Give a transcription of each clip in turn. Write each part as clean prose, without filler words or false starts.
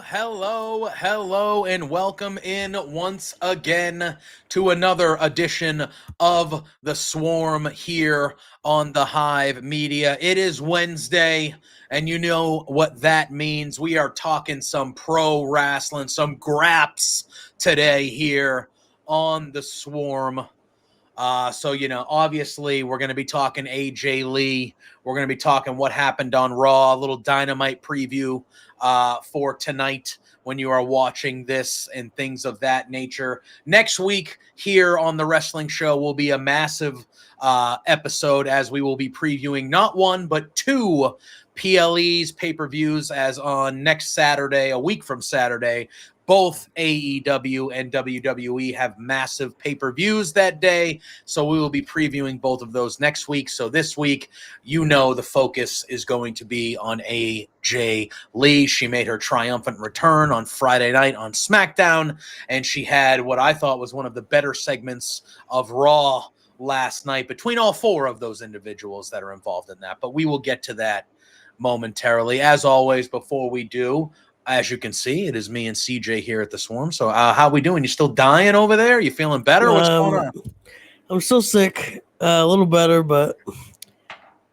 Hello, and welcome in once again to another edition of The Swarm here on the Hive Media. It is Wednesday, and you know what that means. We are talking some pro wrestling, some graps today here on The Swarm. Obviously, we're going to be talking AJ Lee. We're going to be talking what happened on Raw, a little Dynamite preview for tonight when you are watching this and things of that nature. Next week here on the Wrestling Show will be a massive episode as we will be previewing not one, but two PLEs, pay-per-views, as on next Saturday, a week from Saturday. Both AEW and WWE have massive pay-per-views that day, so we will be previewing both of those next week. So this week, you know the focus is going to be on AJ Lee. She made her triumphant return on Friday night on SmackDown, and she had what I thought was one of the better segments of Raw last night between all four of those individuals that are involved in that. But we will get to that momentarily. As always, before we do, as you can see, it is me and CJ here at the Swarm. So how we doing? You still dying over there? You feeling better? What's going on? I'm still sick, a little better, but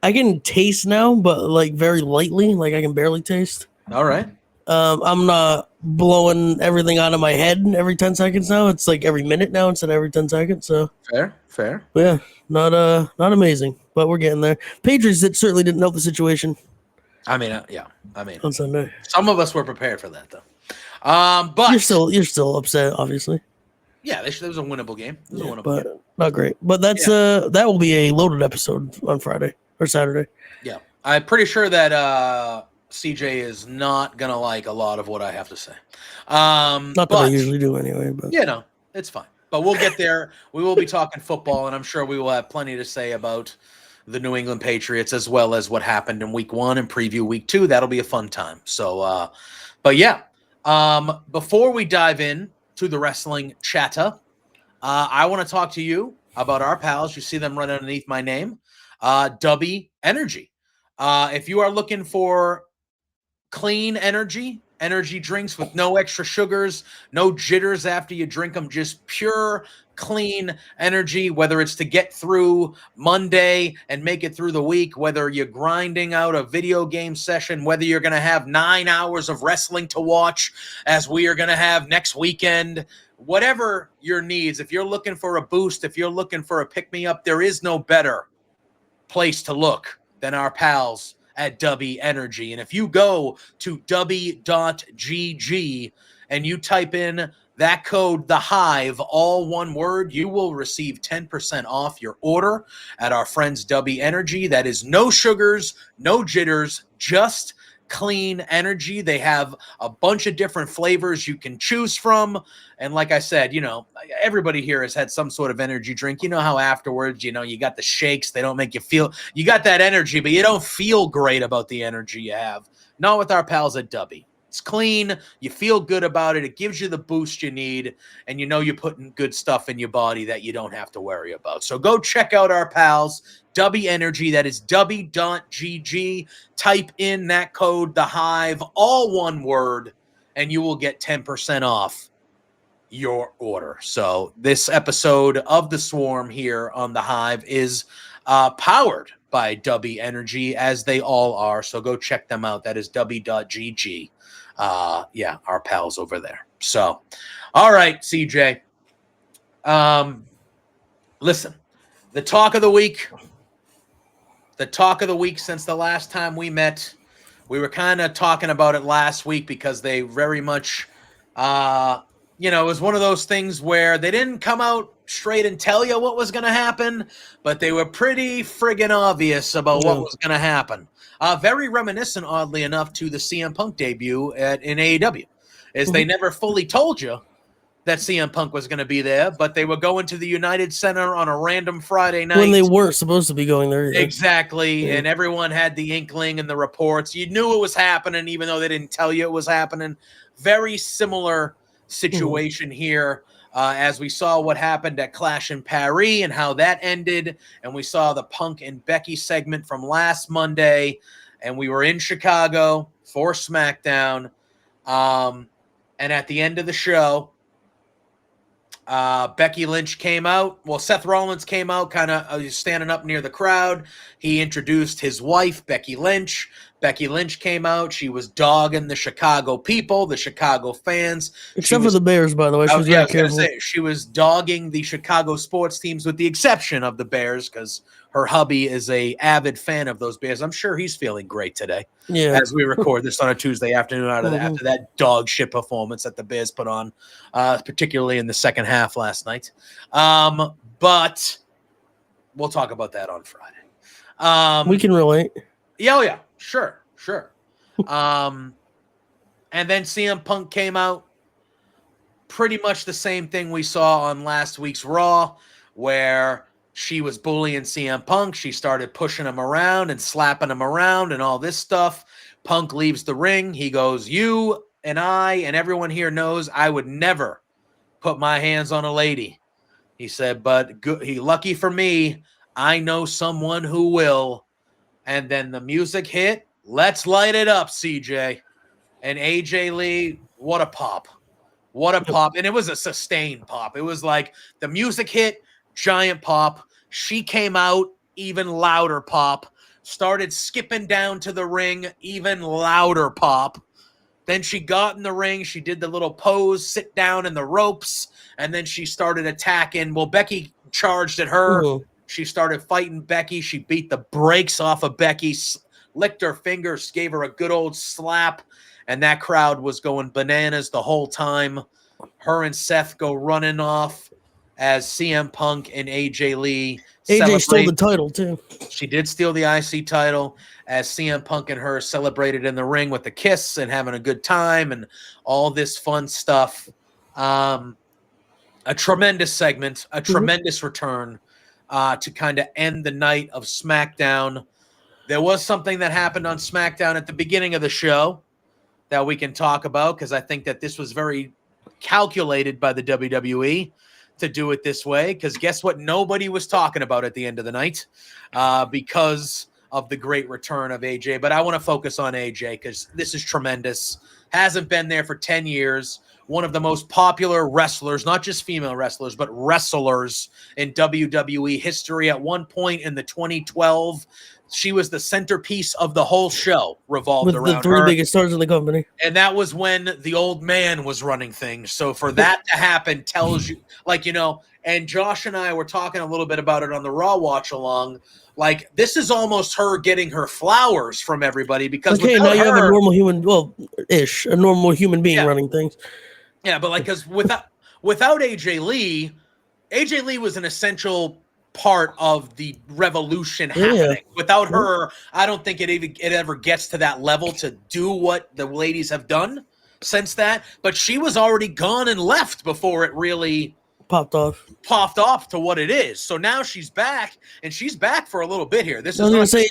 I can taste now, but like very lightly, like I can barely taste. All right. I'm not blowing everything out of my head every 10 seconds now. It's like every minute now instead of every 10 seconds. So fair. Yeah, not amazing, but we're getting there. Patriots certainly didn't help the situation. I mean, on Sunday, some of us were prepared for that, though. But you're still upset, obviously. Yeah, there was a winnable game. But not great. But that's that will be a loaded episode on Friday or Saturday. Yeah, I'm pretty sure that CJ is not gonna like a lot of what I have to say. Not that I usually do anyway. But it's fine. But we'll get there. We will be talking football, and I'm sure we will have plenty to say about the New England Patriots, as well as what happened in week 1 and preview week 2. That'll be a fun time. So, before we dive in to the wrestling chatter, I want to talk to you about our pals. You see them right underneath my name, W Energy. If you are looking for clean energy drinks with no extra sugars, no jitters after you drink them, just pure clean energy, whether it's to get through Monday and make it through the week, whether you're grinding out a video game session, whether you're going to have 9 hours of wrestling to watch as we are going to have next weekend, whatever your needs. If you're looking for a boost, if you're looking for a pick-me-up, there is no better place to look than our pals at W Energy. And if you go to w.gg and you type in that code, the Hive, all one word, you will receive 10% off your order at our friends W Energy. That is no sugars, no jitters, just clean energy. They have a bunch of different flavors you can choose from. And like I said, everybody here has had some sort of energy drink. You know how afterwards, you got the shakes. They don't make you feel, you got that energy, but you don't feel great about the energy you have. Not with our pals at W. It's clean. You feel good about it. It gives you the boost you need. And you're putting good stuff in your body that you don't have to worry about. So go check out our pals, W Energy. That is w.gg. Type in that code, the Hive, all one word, and you will get 10% off your order. So this episode of The Swarm here on the Hive is powered by W Energy, as they all are. So go check them out. That is w.gg. Our pals over there. So, all right, CJ. Listen, the talk of the week since the last time we met, we were kind of talking about it last week because they very much, it was one of those things where they didn't come out straight and tell you what was going to happen, but they were pretty friggin' obvious about what was going to happen. Very reminiscent, oddly enough, to the CM Punk debut in AEW, is they never fully told you that CM Punk was going to be there, but they were going to the United Center on a random Friday night. When they weren't supposed to be going there either. Exactly, and everyone had the inkling and the reports. You knew it was happening, even though they didn't tell you it was happening. Very similar situation here. As we saw what happened at Clash in Paris and how that ended, and we saw the Punk and Becky segment from last Monday, and we were in Chicago for SmackDown. And at the end of the show, Becky Lynch came out. Well, Seth Rollins came out, kind of standing up near the crowd. He introduced his wife, Becky Lynch. Becky Lynch came out. She was dogging the Chicago people, the Chicago fans. Except for the Bears, by the way. She was very careful. She was dogging the Chicago sports teams with the exception of the Bears because her hubby is a avid fan of those Bears. I'm sure he's feeling great today as we record this on a Tuesday afternoon after that dog shit performance that the Bears put on, particularly in the second half last night. But we'll talk about that on Friday. We can relate. Yeah, sure. And then CM Punk came out. Pretty much the same thing we saw on last week's Raw, where she was bullying CM Punk. She started pushing him around and slapping him around and all this stuff. Punk leaves the ring. He goes, "You and I and everyone here knows I would never put my hands on a lady." He said, "But lucky for me, I know someone who will." And then the music hit. Let's light it up, CJ. And AJ Lee, what a pop. What a pop. And it was a sustained pop. It was like the music hit, giant pop. She came out, even louder pop. Started skipping down to the ring, even louder pop. Then she got in the ring. She did the little pose, sit down in the ropes. And then she started attacking. Well, Becky charged at her. Mm-hmm. She started fighting Becky. She beat the brakes off of Becky, licked her fingers, gave her a good old slap, and that crowd was going bananas the whole time. Her and Seth go running off as CM Punk and AJ Lee AJ stole the title, too. She did steal the IC title as CM Punk and her celebrated in the ring with a kiss and having a good time and all this fun stuff. A tremendous segment, a tremendous return. To kind of end the night of SmackDown. There was something that happened on SmackDown at the beginning of the show that we can talk about because I think that this was very calculated by the WWE to do it this way because guess what nobody was talking about at the end of the night because of the great return of AJ. But I want to focus on AJ because this is tremendous. Hasn't been there for 10 years. One of the most popular wrestlers, not just female wrestlers, but wrestlers in WWE history. At one point in the 2012, she was the centerpiece of the whole show, revolved around her. With the three biggest stars in the company. And that was when the old man was running things. So for that to happen tells you, and Josh and I were talking a little bit about it on the Raw watch along. Like, this is almost her getting her flowers from everybody because now you have a normal human, a normal human being running things. Yeah, but because without AJ Lee was an essential part of the revolution happening. Without her, I don't think it ever gets to that level to do what the ladies have done since that. But she was already gone and left before it really popped off to what it is. So now she's back, and she's back for a little bit here. This I was going to say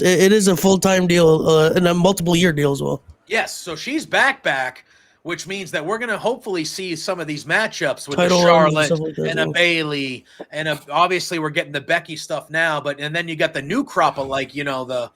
it is a full-time deal and a multiple-year deal as well. Yes, so she's back, which means that we're going to hopefully see some of these matchups with a Charlotte and a Bayley, and obviously we're getting the Becky stuff now, and then you got the new crop of the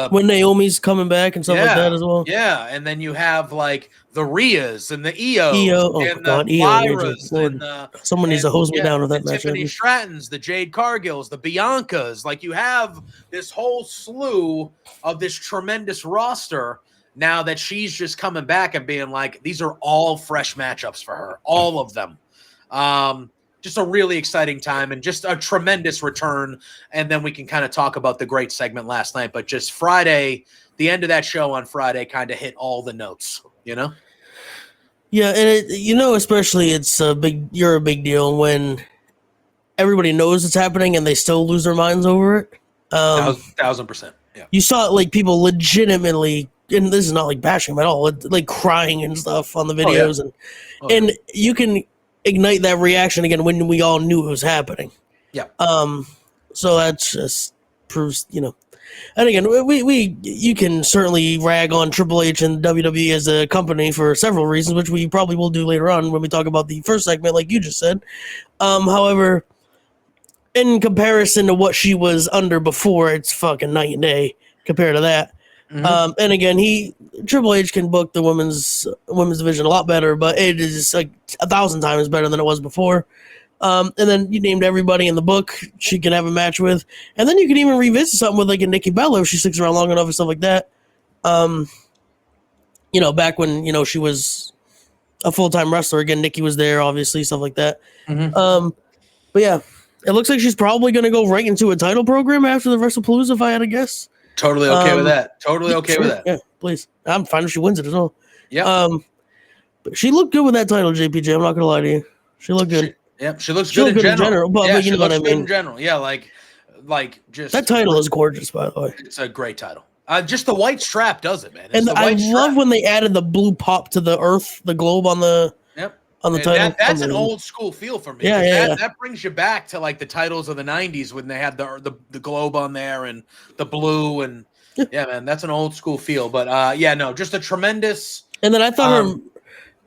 when Naomi's coming back and stuff like that as well. Yeah, and then you have like the Rheas and the Ios and the Lyras and someone needs to hose me down with that match. Tiffany Strattons, the Jade Cargills, the Biancas. Like you have this whole slew of this tremendous roster. Now that she's just coming back and being like, these are all fresh matchups for her, all of them. Just a really exciting time and just a tremendous return. And then we can kind of talk about the great segment last night. But just Friday, the end of that show on Friday kind of hit all the notes, Yeah, and especially you're a big deal when everybody knows it's happening and they still lose their minds over it. 1,000%. Yeah. You saw it like people legitimately, and this is not like bashing them at all, like crying and stuff on the videos, and you can ignite that reaction again when we all knew it was happening. Yeah. So that just proves, and again, you can certainly rag on Triple H and WWE as a company for several reasons, which we probably will do later on when we talk about the first segment, like you just said. However, in comparison to what she was under before, it's fucking night and day compared to that. And again, Triple H can book the women's division a lot better, but it is like 1,000 times better than it was before. And then you named everybody in the book she can have a match with, and then you can even revisit something with like a Nikki Bella if she sticks around long enough and stuff like that. Back when she was a full-time wrestler again, Nikki was there, obviously, stuff like that. But yeah, it looks like she's probably going to go right into a title program after the WrestlePalooza, if I had to guess. Totally okay with that. Totally okay with that. Yeah, please. I'm fine if she wins it as well. Yeah. But she looked good with that title, JPJ. I'm not going to lie to you. She looked good. She looks good in general. But you know what I mean. In general. Yeah, like just that title is gorgeous, by the way. It's a great title. Just the white strap does it, man. And I love when they added the blue pop to the Earth, the globe on the title. That's an old school feel for me. Yeah. That brings you back to like the titles of the '90s when they had the globe on there and the blue and yeah, man, that's an old school feel. But just a tremendous. And then I thought her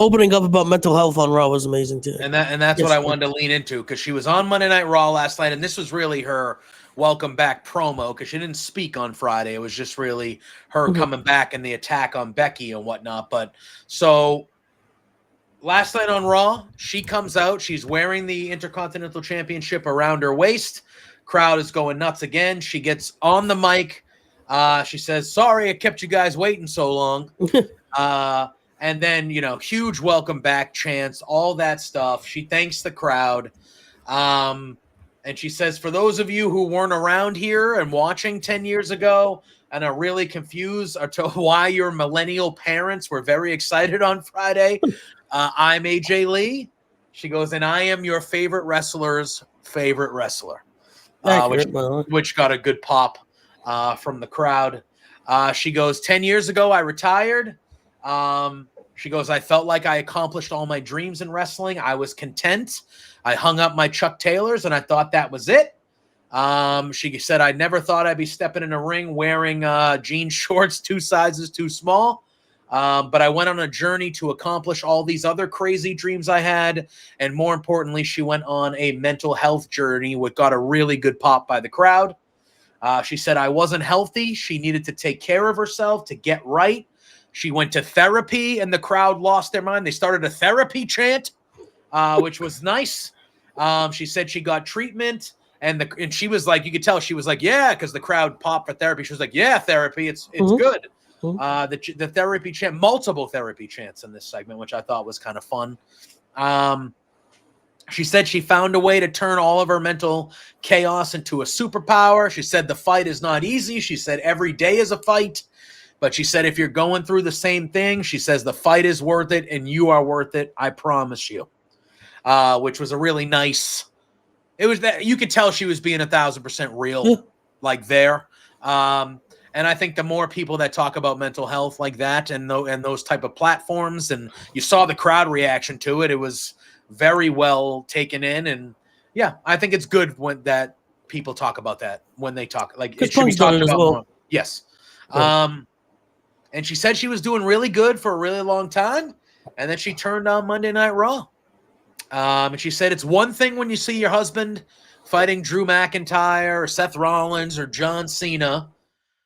opening up about mental health on Raw was amazing too. And that's what I wanted to lean into because she was on Monday Night Raw last night, and this was really her welcome back promo because she didn't speak on Friday. It was just really her coming back and the attack on Becky and whatnot. But so last night on Raw, she comes out. She's wearing the Intercontinental Championship around her waist. Crowd is going nuts again. She gets on the mic. She says, "Sorry, I kept you guys waiting so long." And then, huge welcome back chants, all that stuff. She thanks the crowd. And she says, for those of you who weren't around here and watching 10 years ago and are really confused as to why your millennial parents were very excited on Friday, I'm AJ Lee. She goes, and I am your favorite wrestler's favorite wrestler, which got a good pop from the crowd. She goes, 10 years ago, I retired. She goes, I felt like I accomplished all my dreams in wrestling. I was content. I hung up my Chuck Taylors, and I thought that was it. She said, I never thought I'd be stepping in a ring wearing jean shorts 2 sizes too small. But I went on a journey to accomplish all these other crazy dreams I had. And more importantly, she went on a mental health journey, which got a really good pop by the crowd. She said, I wasn't healthy. She needed to take care of herself to get right. She went to therapy, and the crowd lost their mind. They started a therapy chant, which was nice. She said she got treatment, and she was like, you could tell she was like, yeah, because the crowd popped for therapy. She was like, yeah, therapy, it's good. The therapy chant, multiple therapy chants in this segment, which I thought was kind of fun. She said she found a way to turn all of her mental chaos into a superpower. She said the fight is not easy. She said every day is a fight. But she said, if you're going through the same thing, she says the fight is worth it and you are worth it. I promise you. Which was a really nice. It was that you could tell she was being 1,000% real, like there. And I think the more people that talk about mental health like that and those type of platforms, and you saw the crowd reaction to it, it was very well taken in. And yeah, I think it's good when that people talk about that when they talk. Like it should be talked about more. Yes. Yeah. And she said she was doing really good for a really long time. And then she turned on Monday Night Raw. And she said, it's one thing when you see your husband fighting Drew McIntyre or Seth Rollins or John Cena.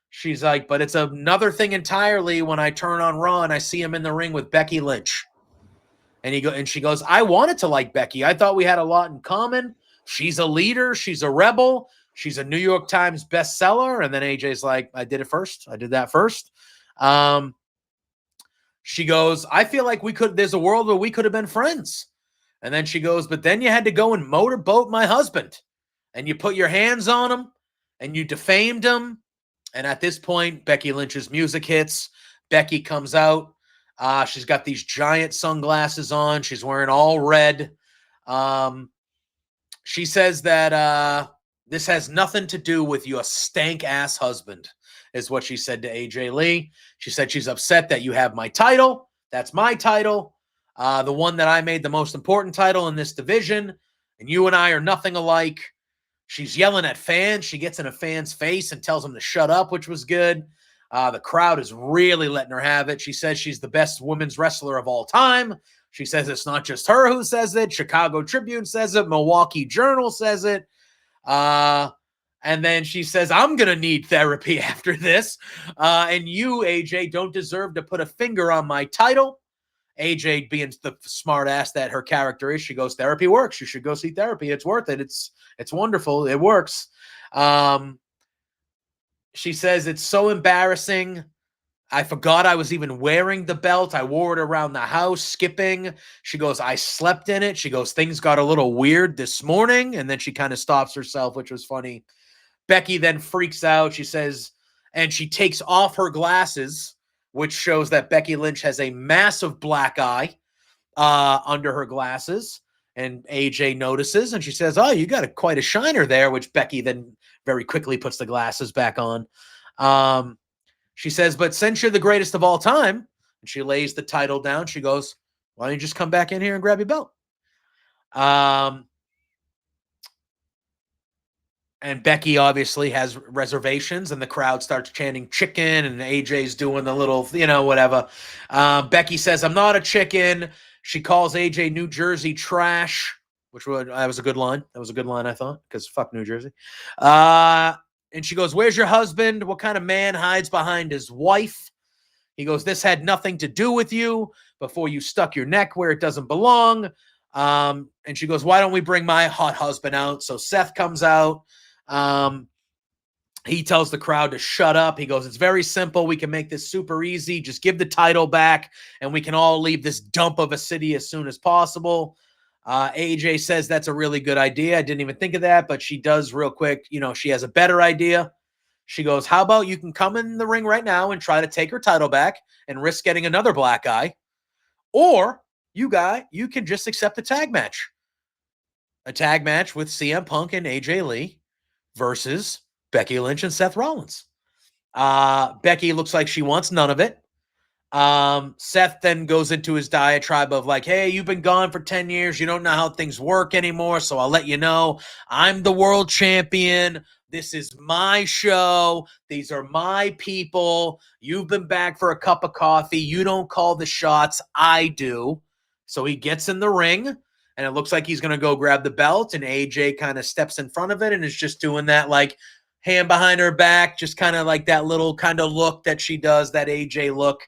She's like, but it's another thing entirely when I turn on Raw and I see him in the ring with Becky Lynch. And she goes, I wanted to like Becky. I thought we had a lot in common. She's a leader. She's a rebel. She's a New York Times bestseller. And then AJ's like, I did it first. I did that first. She goes, I feel like there's a world where we could have been friends. And then she goes, but then you had to go and motorboat my husband and you put your hands on him and you defamed him. And at this point, Becky Lynch's music hits. Becky comes out. She's got these giant sunglasses on. She's wearing all red. She says that this has nothing to do with your stank-ass husband, is what she said to AJ Lee. She said she's upset that you have my title. That's my title. The one that I made the most important title in this division. And you and I are nothing alike. She's yelling at fans. She gets in a fan's face and tells them to shut up, which was good. The crowd is really letting her have it. She says she's the best women's wrestler of all time. She says it's not just her who says it. Chicago Tribune says it. Milwaukee Journal says it. And then she says, I'm going to need therapy after this. And you, AJ, don't deserve to put a finger on my title. AJ, being the smart ass that her character is, she goes, therapy works. You should go see therapy. It's worth it. It's wonderful. It works. She says, it's so embarrassing. I forgot I was even wearing the belt. I wore it around the house, skipping. She goes, I slept in it. She goes, things got a little weird this morning. And then she kind of stops herself, which was funny. Becky then freaks out. She says, and she takes off her glasses, which shows that Becky Lynch has a massive black eye under her glasses. And AJ notices, and she says, oh, you got quite a shiner there, which Becky then very quickly puts the glasses back on. She says, but since you're the greatest of all time, and she lays the title down, she goes, why don't you just come back in here and grab your belt? And Becky obviously has reservations, and the crowd starts chanting chicken, and AJ's doing the little, whatever. Becky says, I'm not a chicken. She calls AJ New Jersey trash, that was a good line. That was a good line, I thought, because fuck New Jersey. And she goes, where's your husband? What kind of man hides behind his wife? He goes, this had nothing to do with you before you stuck your neck where it doesn't belong. And she goes, why don't we bring my hot husband out? So Seth comes out. He tells the crowd to shut up. He goes, it's very simple. We can make this super easy. Just give the title back, and we can all leave this dump of a city as soon as possible. AJ says that's a really good idea. I didn't even think of that, but she does real quick. She has a better idea. She goes, how about you can come in the ring right now and try to take her title back and risk getting another black eye, or you can just accept a tag match. A tag match with CM Punk and AJ Lee versus Becky Lynch and Seth Rollins. Becky looks like she wants none of it. Seth then goes into his diatribe of like, hey, you've been gone for 10 years. You don't know how things work anymore. So I'll let you know, I'm the world champion. This is my show. These are my people. You've been back for a cup of coffee. You don't call the shots. I do. So he gets in the ring, and it looks like he's going to go grab the belt, and AJ kind of steps in front of it and is just doing that like hand behind her back, just kind of like that little kind of look that she does, that AJ look.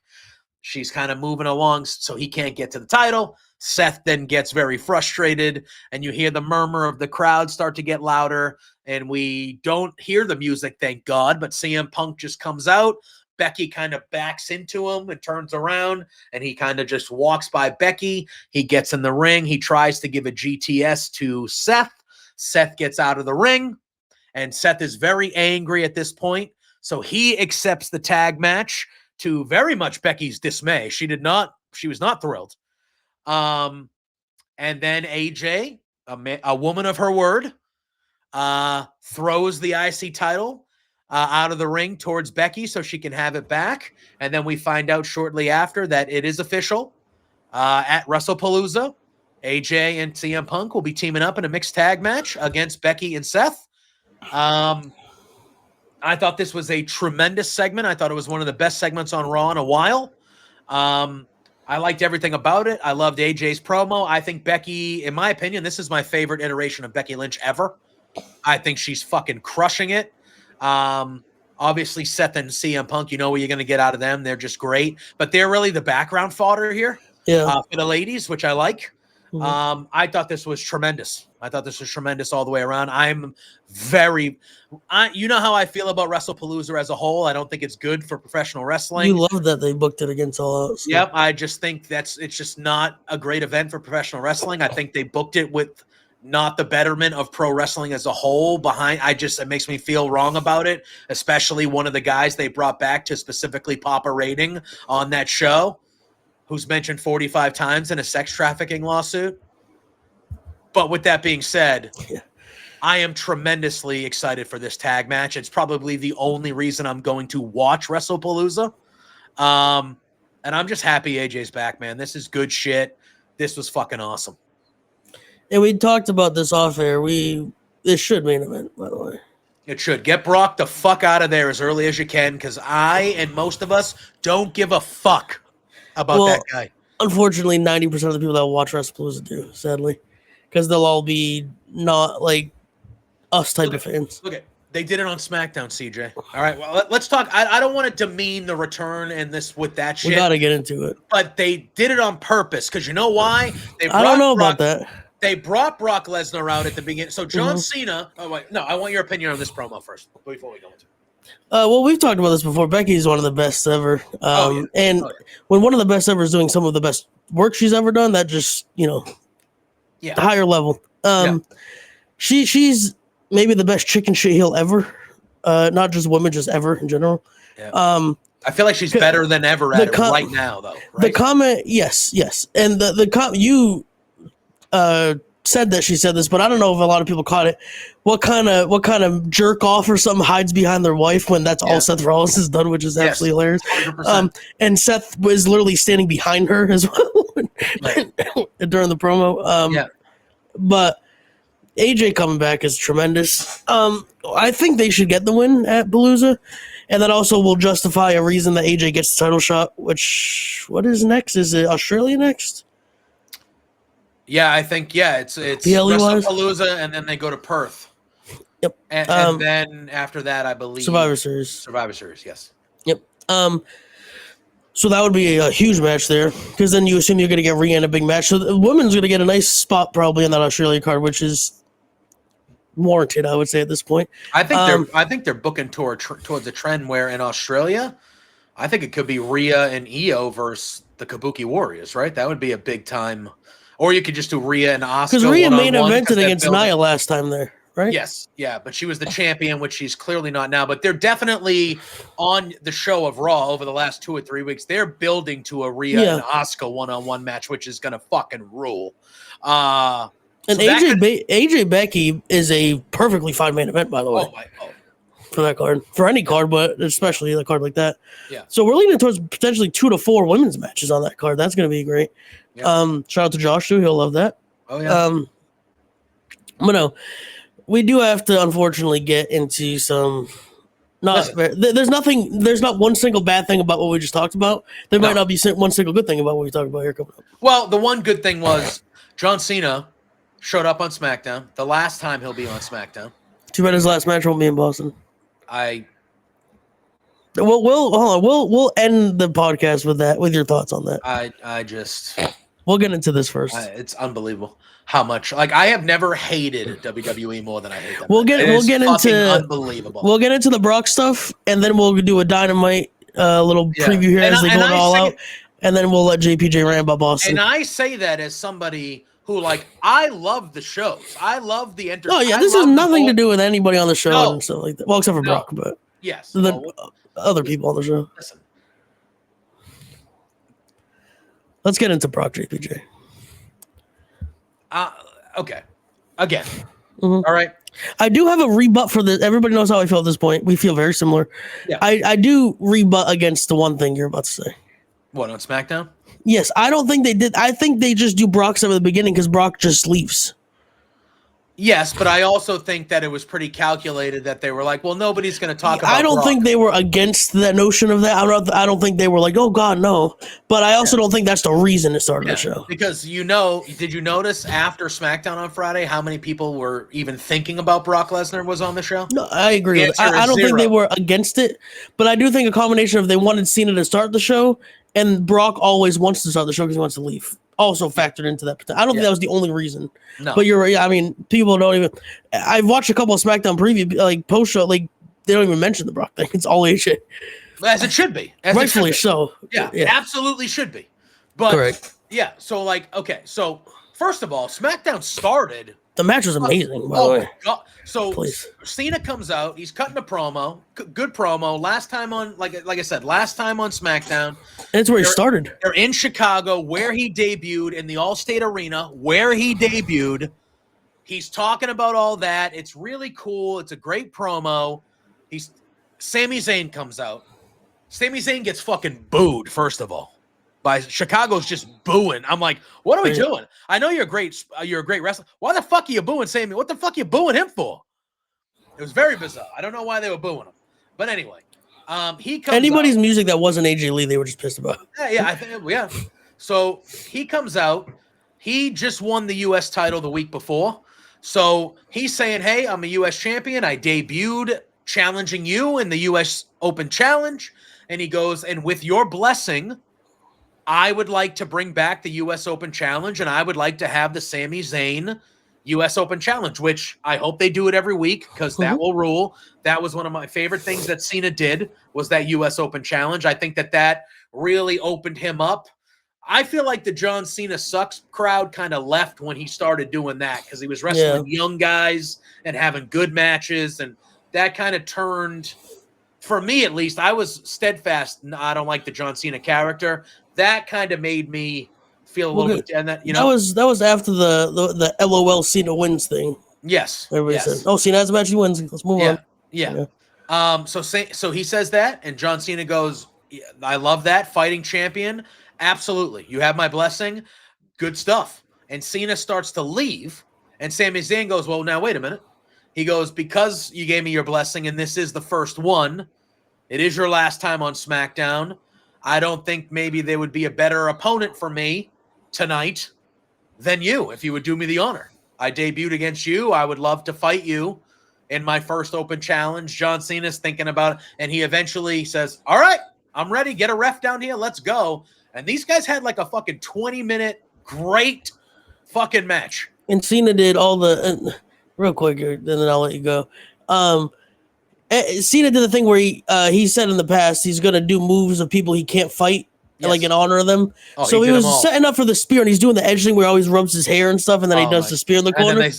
She's kind of moving along so he can't get to the title. Seth then gets very frustrated, and you hear the murmur of the crowd start to get louder, and we don't hear the music, thank God, but CM Punk just comes out. Becky kind of backs into him and turns around, and he kind of just walks by Becky. He gets in the ring. He tries to give a GTS to Seth. Seth gets out of the ring, and Seth is very angry at this point, so he accepts the tag match to very much Becky's dismay. She was not thrilled. And then AJ, a woman of her word, throws the IC title out of the ring towards Becky so she can have it back. And then we find out shortly after that it is official. At WrestlePalooza, AJ and CM Punk will be teaming up in a mixed tag match against Becky and Seth. I thought this was a tremendous segment. I thought it was one of the best segments on Raw in a while. I liked everything about it. I loved AJ's promo. I think Becky, in my opinion, this is my favorite iteration of Becky Lynch ever. I think she's fucking crushing it. Obviously, Seth and CM Punk, you know what you're going to get out of them. They're just great. But they're really the background fodder here for the ladies, which I like. Mm-hmm. I thought this was tremendous. I thought this was tremendous all the way around. You know how I feel about WrestlePalooza as a whole. I don't think it's good for professional wrestling. You love that they booked it against All Out. So. Yep, I just think it's just not a great event for professional wrestling. I think they booked it with not the betterment of pro wrestling as a whole behind. It makes me feel wrong about it, especially one of the guys they brought back to specifically pop a rating on that show, who's mentioned 45 times in a sex trafficking lawsuit. But with that being said, I am tremendously excited for this tag match. It's probably the only reason I'm going to watch WrestlePalooza. And I'm just happy AJ's back, man. This is good shit. This was fucking awesome. And we talked about this off air. This should main event, by the way. It should. Get Brock the fuck out of there as early as you can, because I and most of us don't give a fuck about that guy. Unfortunately, 90% of the people that watch WrestlePalooza do, sadly. Because they'll all be not like us type of fans. Look at They did it on SmackDown, CJ. All right, well, let's talk. I don't want to demean the return and this with that shit. We got to get into it. But they did it on purpose because you know why? I don't know about that. They brought Brock Lesnar out at the beginning. So John Cena. Oh wait, no, I want your opinion on this promo first before we go into it. Well, we've talked about this before. Becky's one of the best ever. And when one of the best ever is doing some of the best work she's ever done, that just, higher level. She's maybe the best chicken shit heel ever. Not just women, just ever in general. Yeah. I feel like she's better than ever at it right now, though. Right? The comment, yes. And you said that she said this, but I don't know if a lot of people caught it. What kind of jerk off or something hides behind their wife when that's all Seth Rollins has done, which is absolutely hilarious. 100%. And Seth was literally standing behind her as well during the promo. But AJ coming back is tremendous. I think they should get the win at Palooza, and that also will justify a reason that AJ gets the title shot. What is next? Is it Australia next? Yeah, I think it's WrestlePalooza, and then they go to Perth. Yep. And then after that, I believe Survivor Series. Survivor Series, yes. Yep. So that would be a huge match there, because then you assume you're going to get Rhea in a big match. So the women's going to get a nice spot probably in that Australia card, which is warranted, I would say, at this point. I think they're booking towards a trend where in Australia, I think it could be Rhea and Io versus the Kabuki Warriors, right? That would be a big time. Or you could just do Rhea and Asuka. Because Rhea main evented against Nia last time there, right? Yes, yeah, but she was the champion, which she's clearly not now. But they're definitely on the show of Raw over the last 2 or 3 weeks. They're building to a Rhea and Asuka one-on-one match, which is going to fucking rule. And so AJ Becky is a perfectly fine main event, by the way. For that card, for any card, but especially a card like that. Yeah. So we're leaning towards potentially 2 to 4 women's matches on that card. That's going to be great. Yeah. Shout out to Josh too; he'll love that. Oh yeah. But no, we do have to unfortunately get into some. There's not one single bad thing about what we just talked about. There might not be one single good thing about what we talked about here coming up. Well, the one good thing was John Cena showed up on SmackDown. The last time he'll be on SmackDown. Too bad his last match won't be in Boston. We'll end the podcast with that, with your thoughts on that. We'll get into this first. It's unbelievable how much. Like, I have never hated WWE more than I hate them. We'll get into unbelievable. We'll get into the Brock stuff, and then we'll do a Dynamite little preview here as they go all out, and then we'll let JPJ rant about Boston. And I say that as somebody who, I love the shows. I love the entertainment. Oh yeah, this has nothing to do with anybody on the show and stuff like that. Well, except for Brock, but yes, other people on the show. Listen. Let's get into Brock, JPJ. Okay. Again. All right. I do have a rebut for this. Everybody knows how I feel at this point. We feel very similar. Yeah. I do rebut against the one thing you're about to say. What, on SmackDown? Yes. I don't think they did. I think they just do Brock stuff at the beginning because Brock just leaves. Yes, but I also think that it was pretty calculated that they were like, well, nobody's going to talk about I don't Brock. think they were against that notion of that. I don't think they were like, oh, God, no. But I also don't think that's the reason it started the show. Because, did you notice after SmackDown on Friday how many people were even thinking about Brock Lesnar was on the show? No, I agree with that. I don't think they were against it. But I do think a combination of they wanted Cena to start the show, and Brock always wants to start the show because he wants to leave. Also factored into that. I don't think that was the only reason. No. But you're right. I mean, people don't even. I've watched a couple of SmackDown preview, post show, they don't even mention the Brock thing. It's all AJ. As it should be. Rightfully so. Yeah, absolutely should be. But correct. Yeah. So okay. So first of all, SmackDown started. The match was amazing. By the way. God. So Cena comes out. He's cutting a promo. Good promo. Last time on, like I said, last time on SmackDown. That's where he started. They're in Chicago, where he debuted in the Allstate Arena, where he debuted. He's talking about all that. It's really cool. It's a great promo. Sami Zayn comes out. Sami Zayn gets fucking booed, first of all. By Chicago's just booing. I'm like, what are we doing? I know you're a great wrestler. Why the fuck are you booing Sami? What the fuck are you booing him for? It was very bizarre. I don't know why they were booing him. But anyway, he comes anybody's out. Music that wasn't AJ Lee, they were just pissed about. I think. So he comes out. He just won the U.S. title the week before. So he's saying, hey, I'm a U.S. champion. I debuted challenging you in the U.S. Open Challenge. And he goes, and with your blessing, I would like to bring back the U.S. Open Challenge, and I would like to have the Sami Zayn U.S. Open Challenge, which I hope they do it every week because that will rule. That was one of my favorite things that Cena did was that U.S. Open Challenge. I think that really opened him up. I feel like the John Cena sucks crowd kind of left when he started doing that because he was wrestling young guys and having good matches, and that kind of turned, for me at least, I was steadfast. I don't like the John Cena character. That kind of made me feel a little bit, and that that was after the LOL Cena wins thing. Yes. Everybody said, "Oh, Cena has a match, he wins. Let's move on." Yeah. So he says that, and John Cena goes, "I love that, fighting champion. Absolutely, you have my blessing. Good stuff." And Cena starts to leave, and Sami Zayn goes, "Well, now wait a minute." He goes, "Because you gave me your blessing, and this is the first one. It is your last time on SmackDown. I don't think maybe there would be a better opponent for me tonight than you, if you would do me the honor. I debuted against you. I would love to fight you in my first open challenge." John Cena's thinking about it, and he eventually says, "All right, I'm ready. Get a ref down here. Let's go." And these guys had like a fucking 20-minute great fucking match. And Cena did all the real quick, and then I'll let you go. Cena did the thing where he said in the past he's gonna do moves of people he can't fight, like in honor of them. So he was setting up for the spear, and he's doing the edge thing where he always rubs his hair and stuff, and then he does the spear in the corner.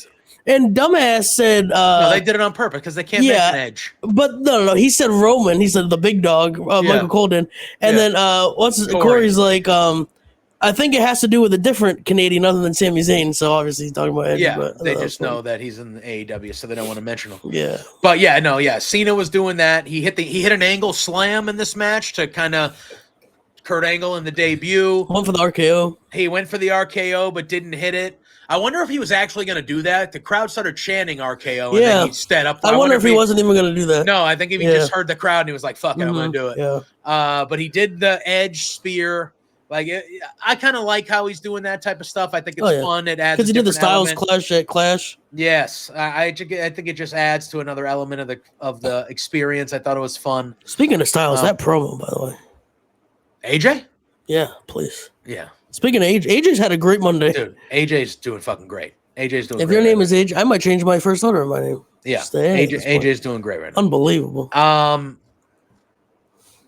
And dumbass said, "No, they did it on purpose because they can't make an edge." But no. He said Roman. He said the big dog, Michael Cole did. And then Corey's like, I think it has to do with a different Canadian other than Sami Zayn. So obviously he's talking about Edge. Yeah, but they just know that he's in the AEW, so they don't want to mention him. Yeah, but Cena was doing that. He hit an angle slam in this match to kind of Kurt Angle in the debut. Went for the RKO. He went for the RKO, but didn't hit it. I wonder if he was actually going to do that. The crowd started chanting RKO, and then he stepped up. I wonder if he wasn't even going to do that. No, I think if he just heard the crowd and he was like, "Fuck it, I'm going to do it." Yeah. But he did the edge spear. Like, I kind of like how he's doing that type of stuff. I think it's fun. It adds, because he did the Styles Clash at Clash. Yes, I think it just adds to another element of the experience. I thought it was fun. Speaking of Styles, that promo, by the way, AJ. Yeah, please. Yeah. Speaking of AJ's had a great Monday. Dude, AJ's doing fucking great. AJ's doing. If great your name is AJ, I might change my first letter of my name. Yeah, AJ's doing great right now. Unbelievable.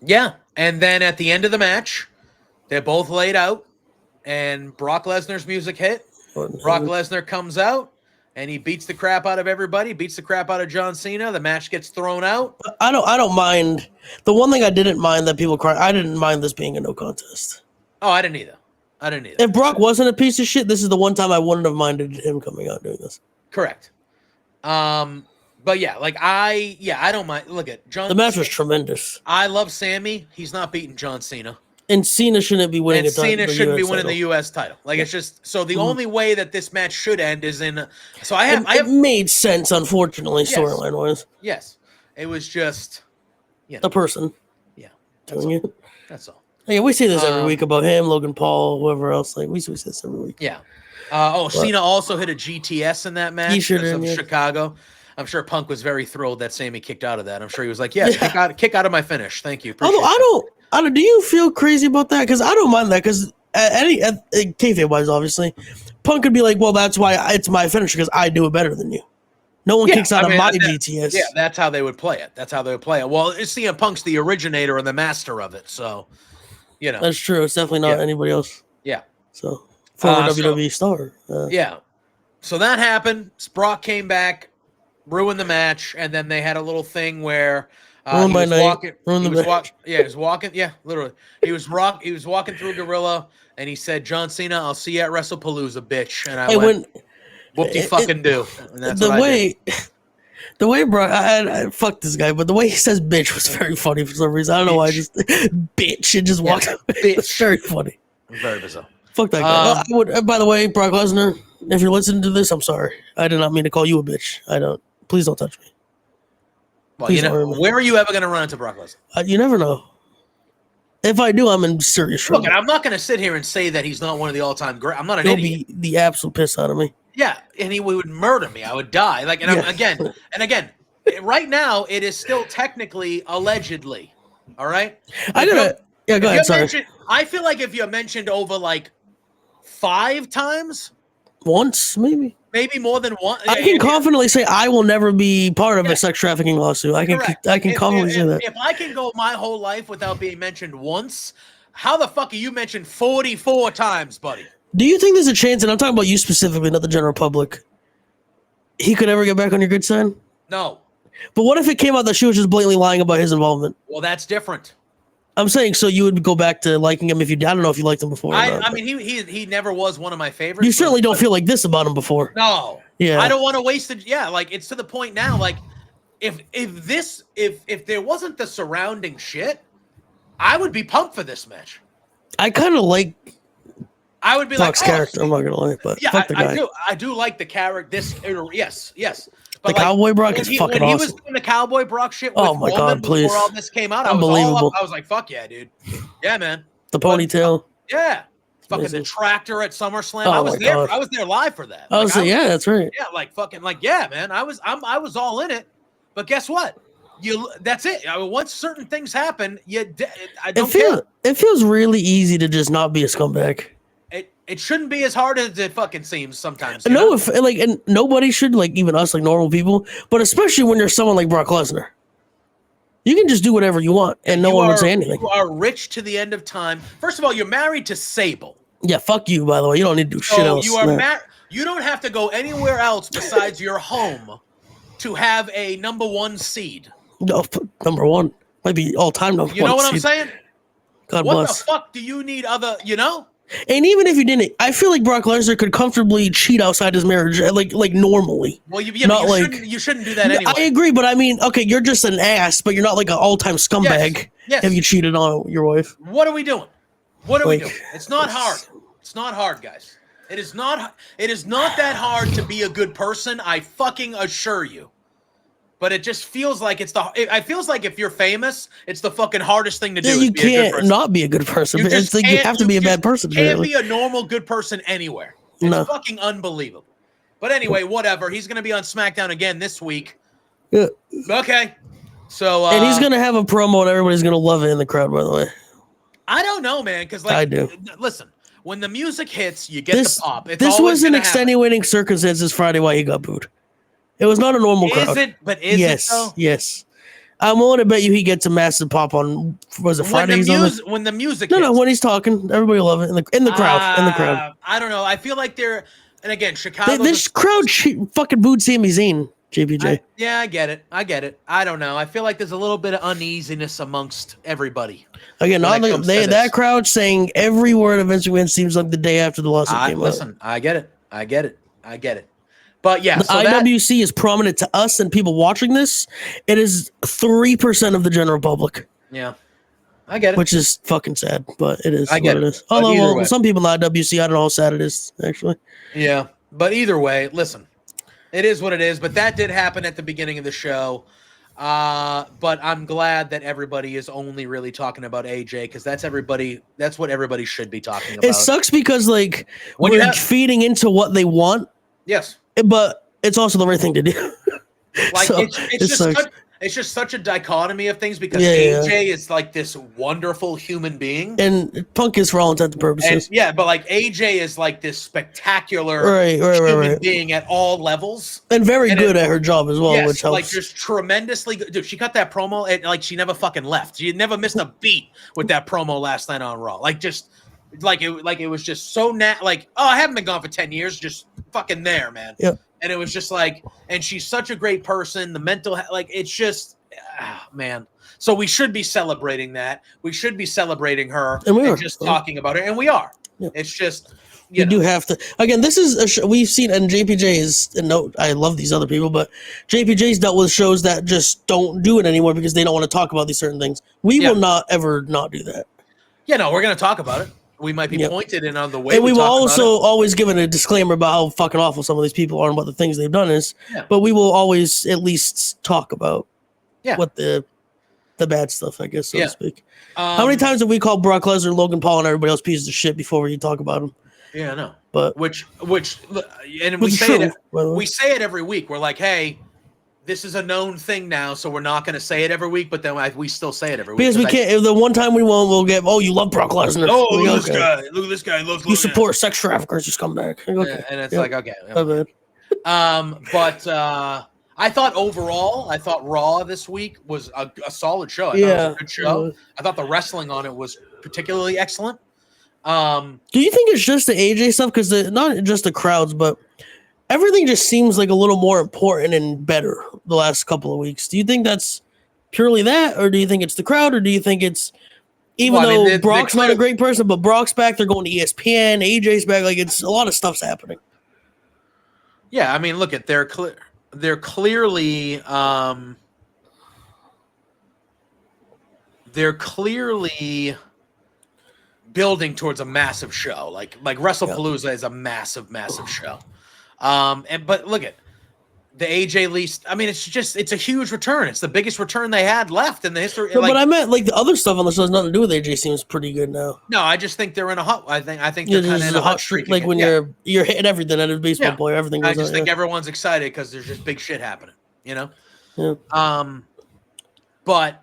Yeah, and then at the end of the match, they're both laid out, and Brock Lesnar's music hit. Brock Lesnar comes out, and he beats the crap out of everybody. Beats the crap out of John Cena. The match gets thrown out. I don't mind. The one thing I didn't mind that people cry. I didn't mind this being a no contest. Oh, I didn't either. If Brock wasn't a piece of shit, this is the one time I wouldn't have minded him coming out doing this. Correct. But yeah, I don't mind. Look at John. The match was tremendous. I love Sammy. He's not beating John Cena. And Cena shouldn't be winning. And Cena shouldn't be winning the U.S. title. Like, it's just so the only way that this match should end is in. So it made sense, unfortunately, storyline wise. Yes, it was just the person. Yeah, doing it. That's all. Yeah, we see this every week about him, Logan Paul, whoever else. Like we see this every week. Yeah. Cena also hit a GTS in that match. He sure did. Chicago. I'm sure Punk was very thrilled that Sammy kicked out of that. I'm sure he was like, "Yes, kick out of my finish. Thank you." Although I don't. Do you feel crazy about that? Because I don't mind that. Because kayfabe wise, obviously, Punk could be like, "Well, that's why it's my finish because I do it better than you." No one kicks out of my GTS. Yeah, that's how they would play it. Well, CM Punk's the originator and the master of it, so that's true. It's definitely not anybody else. Yeah. So former WWE star. Yeah. So that happened. Brock came back, ruined the match, and then they had a little thing where he was walking. Yeah, literally. He was walking through Gorilla, and he said, "John Cena, I'll see you at WrestlePalooza, bitch." And I went, "Whoop-de-fucking-do." And that's what I did. The way Brock, I fuck this guy, but the way he says "bitch" was very funny for some reason. I don't know why. Just bitch and just walked away. It's very funny. Very bizarre. Fuck that guy. I would. By the way, Brock Lesnar, if you're listening to this, I'm sorry. I did not mean to call you a bitch. I don't. Please don't touch me. Well, where are you ever going to run into Brock Lesnar? You never know. If I do, I'm in serious trouble. Look, I'm not going to sit here and say that he's not one of the all-time great. I'm not an idiot. He'll be the absolute piss out of me. Yeah, and he would murder me. I would die. Like, and again, right now it is still technically allegedly. All right. Go ahead. Sorry. I feel like if you're mentioned over like 5 times, once maybe more than one. I can confidently say I will never be part of a sex trafficking lawsuit. I can confidently say that. If I can go my whole life without being mentioned once, how the fuck are you mentioned 44 times, buddy? Do you think there's a chance, and I'm talking about you specifically, not the general public, he could ever get back on your good side? No. But what if it came out that she was just blatantly lying about his involvement? Well, that's different. I'm saying, so you would go back to liking him if you. I don't know if you liked him before. I mean, he never was one of my favorites. You certainly don't feel like this about him before. No. Yeah. I don't want to waste it. Yeah, like it's to the point now. Like, if there wasn't the surrounding shit, I would be pumped for this match. I kind of like. I would be Fox like, character. I'm not gonna lie, but yeah, fuck the guy. I do like the character. Yes. But the Cowboy Brock is fucking awesome. When he was doing the Cowboy Brock shit with my God, please. before all this came out, Unbelievable. I was like, fuck yeah, dude. Yeah, man. The ponytail. Yeah. Fucking the tractor at SummerSlam. Oh, I was there. God. I was there live for that. I was like, yeah, that's right. Yeah, like fucking like, yeah, man. I was all in it. But guess what? That's it. I mean, once certain things happen, I don't care. It feels really easy to just not be a scumbag. It shouldn't be as hard as it fucking seems sometimes. No, and nobody should, like, even us, like normal people, but especially when you're someone like Brock Lesnar. You can just do whatever you want, and no one would say anything. You are rich to the end of time. First of all, you're married to Sable. Yeah, fuck you, by the way. You don't need to do shit else. You are You don't have to go anywhere else besides your home to have a number 1 seed. No, number 1. Might be all-time number 1 You know what seed. I'm saying? God bless. What the fuck do you need other, And even if you didn't, I feel like Brock Lesnar could comfortably cheat outside his marriage, like normally. Well, you shouldn't do that anyway. I agree, but I mean, okay, you're just an ass, but you're not like an all-time scumbag. Yes. If you cheated on your wife. What are we doing? We doing? It's not hard. It's not hard, guys. It is not that hard to be a good person. I fucking assure you. But it just feels like it feels like if you're famous, it's the fucking hardest thing to do. You can't not be a good person. You have to be a bad person. You can't be a normal good person anywhere. It's fucking unbelievable. But anyway, whatever. He's going to be on SmackDown again this week. Yeah. Okay. So and he's going to have a promo and everybody's going to love it in the crowd, by the way. I don't know, man, because I do. Listen, when the music hits, you get the pop. This was an extenuating circumstances Friday why he got booed. It was not a normal crowd. Is it? But is it though? Yes. I'm willing to bet you he gets a massive pop on, was it Fridays? When the music No, when he's talking, everybody will love it. In the crowd. I don't know. I feel like they're, and again, Chicago. This crowd fucking booed Sami Zayn, JPJ. I get it. I don't know. I feel like there's a little bit of uneasiness amongst everybody. Again, that crowd saying every word of Vince McMahon seems like the day after the lawsuit came out. Listen, I get it. But yeah, the IWC is prominent to us and people watching this. It is 3% of the general public. Yeah, I get it. Which is fucking sad, but it is what it is. Although, some people in the IWC, I don't know how sad it is, actually. Yeah, but either way, listen, it is what it is. But that did happen at the beginning of the show. But I'm glad that everybody is only really talking about AJ because that's what everybody should be talking about. It sucks because we're feeding into what they want. Yes. But it's also the right thing to do. Like so, it's just such a dichotomy of things because AJ is like this wonderful human being, and Punk is for all intents and purposes. But like AJ is like this spectacular human being at all levels, and very good at her job as well, which helps. Like just tremendously good. Dude, she cut that promo and like she never fucking left. She never missed a beat with that promo last night on Raw. Like just. Like it was just so I haven't been gone for 10 years, just fucking there, man. Yeah. And it was just like, and she's such a great person. The mental, it's just, man. So we should be celebrating that. We should be celebrating her and just talking about her, and we are. Yeah. It's just, you do have to. Again, this is a show we've seen, and JPJ is. And no, I love these other people, but JPJ's dealt with shows that just don't do it anymore because they don't want to talk about these certain things. We will not ever not do that. Yeah, no, we're gonna talk about it. We might be pointed in on the way. And we will also always give a disclaimer about how fucking awful some of these people are and what the things they've done is. Yeah. But we will always at least talk about what the bad stuff, I guess, so to speak. How many times have we called Brock Lesnar, Logan Paul, and everybody else pieces of shit before we talk about them? Yeah, I know. But Which, and we Which is say true, it. by the way. We say it every week. We're like, hey, this is a known thing now, so we're not going to say it every week. But then we still say it every week because we can't. If the one time we won't, we'll get. Oh, you love Brock Lesnar. Oh, Like, look at this guy! Look at this guy! Look, You support sex traffickers? Just come back. Like, okay. And it's Yep. like, okay. My bad. But I thought overall, Raw this week was a solid show. I thought it was a good show. I thought the wrestling on it was particularly excellent. Do you think it's just the AJ stuff? Because not just the crowds, but everything just seems like a little more important and better the last couple of weeks. Do you think that's purely that, or do you think it's the crowd, or do you think it's though Brock's not a great person, but Brock's back, they're going to ESPN, AJ's back, like it's a lot of stuff's happening. Yeah, I mean, look at they're clearly building towards a massive show. Like WrestlePalooza is a massive show. But look at the AJ least. I mean, it's a huge return. It's the biggest return they had left in the history. No, but I meant like the other stuff on the show has nothing to do with AJ. Seems pretty good now. No, I just think they're in a hot. I think they're kind of in a hot streak. Like when you're hitting everything at a baseball player, everything goes. I just think everyone's excited because there's just big shit happening. You know. Yeah. But.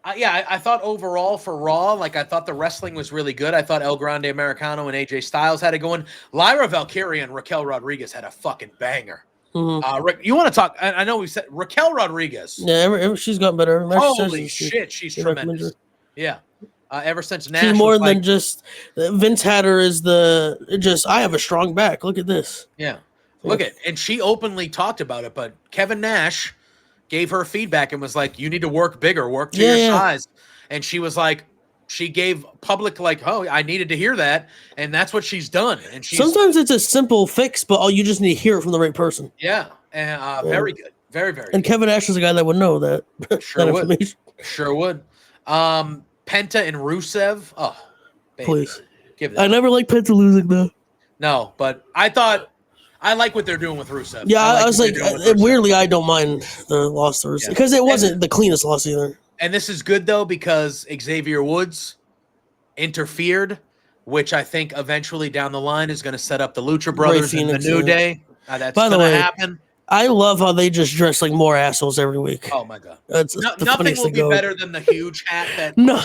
I thought overall for Raw, like I thought the wrestling was really good. I thought El Grande Americano and AJ Styles had it going. Lyra Valkyria and Raquel Rodriguez had a fucking banger. Mm-hmm. You want to talk? I know we said Raquel Rodriguez. Yeah, she's gotten better. Holy shit, she's tremendous. Yeah. Ever since Nash, she's more than just Vince had her as I have a strong back. Look at this. Yeah. And she openly talked about it, but Kevin Nash gave her feedback and was like, you need to work bigger, work to your size. And she was like, she gave public like, oh, I needed to hear that. And that's what she's done. And sometimes it's a simple fix, but you just need to hear it from the right person. Yeah. And very good. Very, very and good. Kevin Nash is a guy that would know that. Sure would. Sure would. Penta and Rusev. Oh, baby. Please. Give that. I never liked Penta losing though. No, but I like what they're doing with Rusev. Yeah, I was like, weirdly, I don't mind the loss to Rusev because it wasn't the cleanest loss either. And this is good, though, because Xavier Woods interfered, which I think eventually down the line is going to set up the Lucha Brothers and the New Day. That's going to happen. I love how they just dress like more assholes every week. Oh, my God. Nothing will be better than the huge hat that No.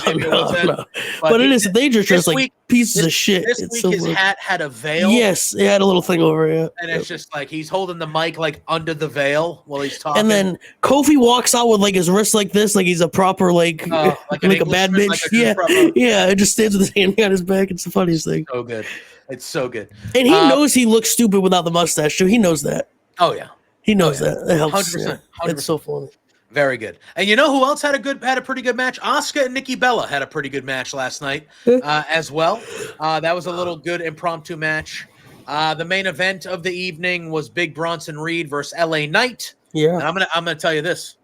But it is. They just dress like pieces of shit. This week his hat had a veil. Yes, it had a little thing over it. And it's just like he's holding the mic like under the veil while he's talking. And then Kofi walks out with like his wrist like this, like he's a proper like a bad bitch. Yeah, it just stands with his hand on his back. It's the funniest thing. So good. It's so good. And he knows he looks stupid without the mustache, too. He knows that. Oh, yeah. He knows that. It helps. 100%. It's so funny. Very good. And you know who else had a pretty good match? Asuka and Nikki Bella had a pretty good match last night as well. That was a little good impromptu match. The main event of the evening was Big Bronson Reed versus LA Knight. Yeah. And I'm gonna tell you this.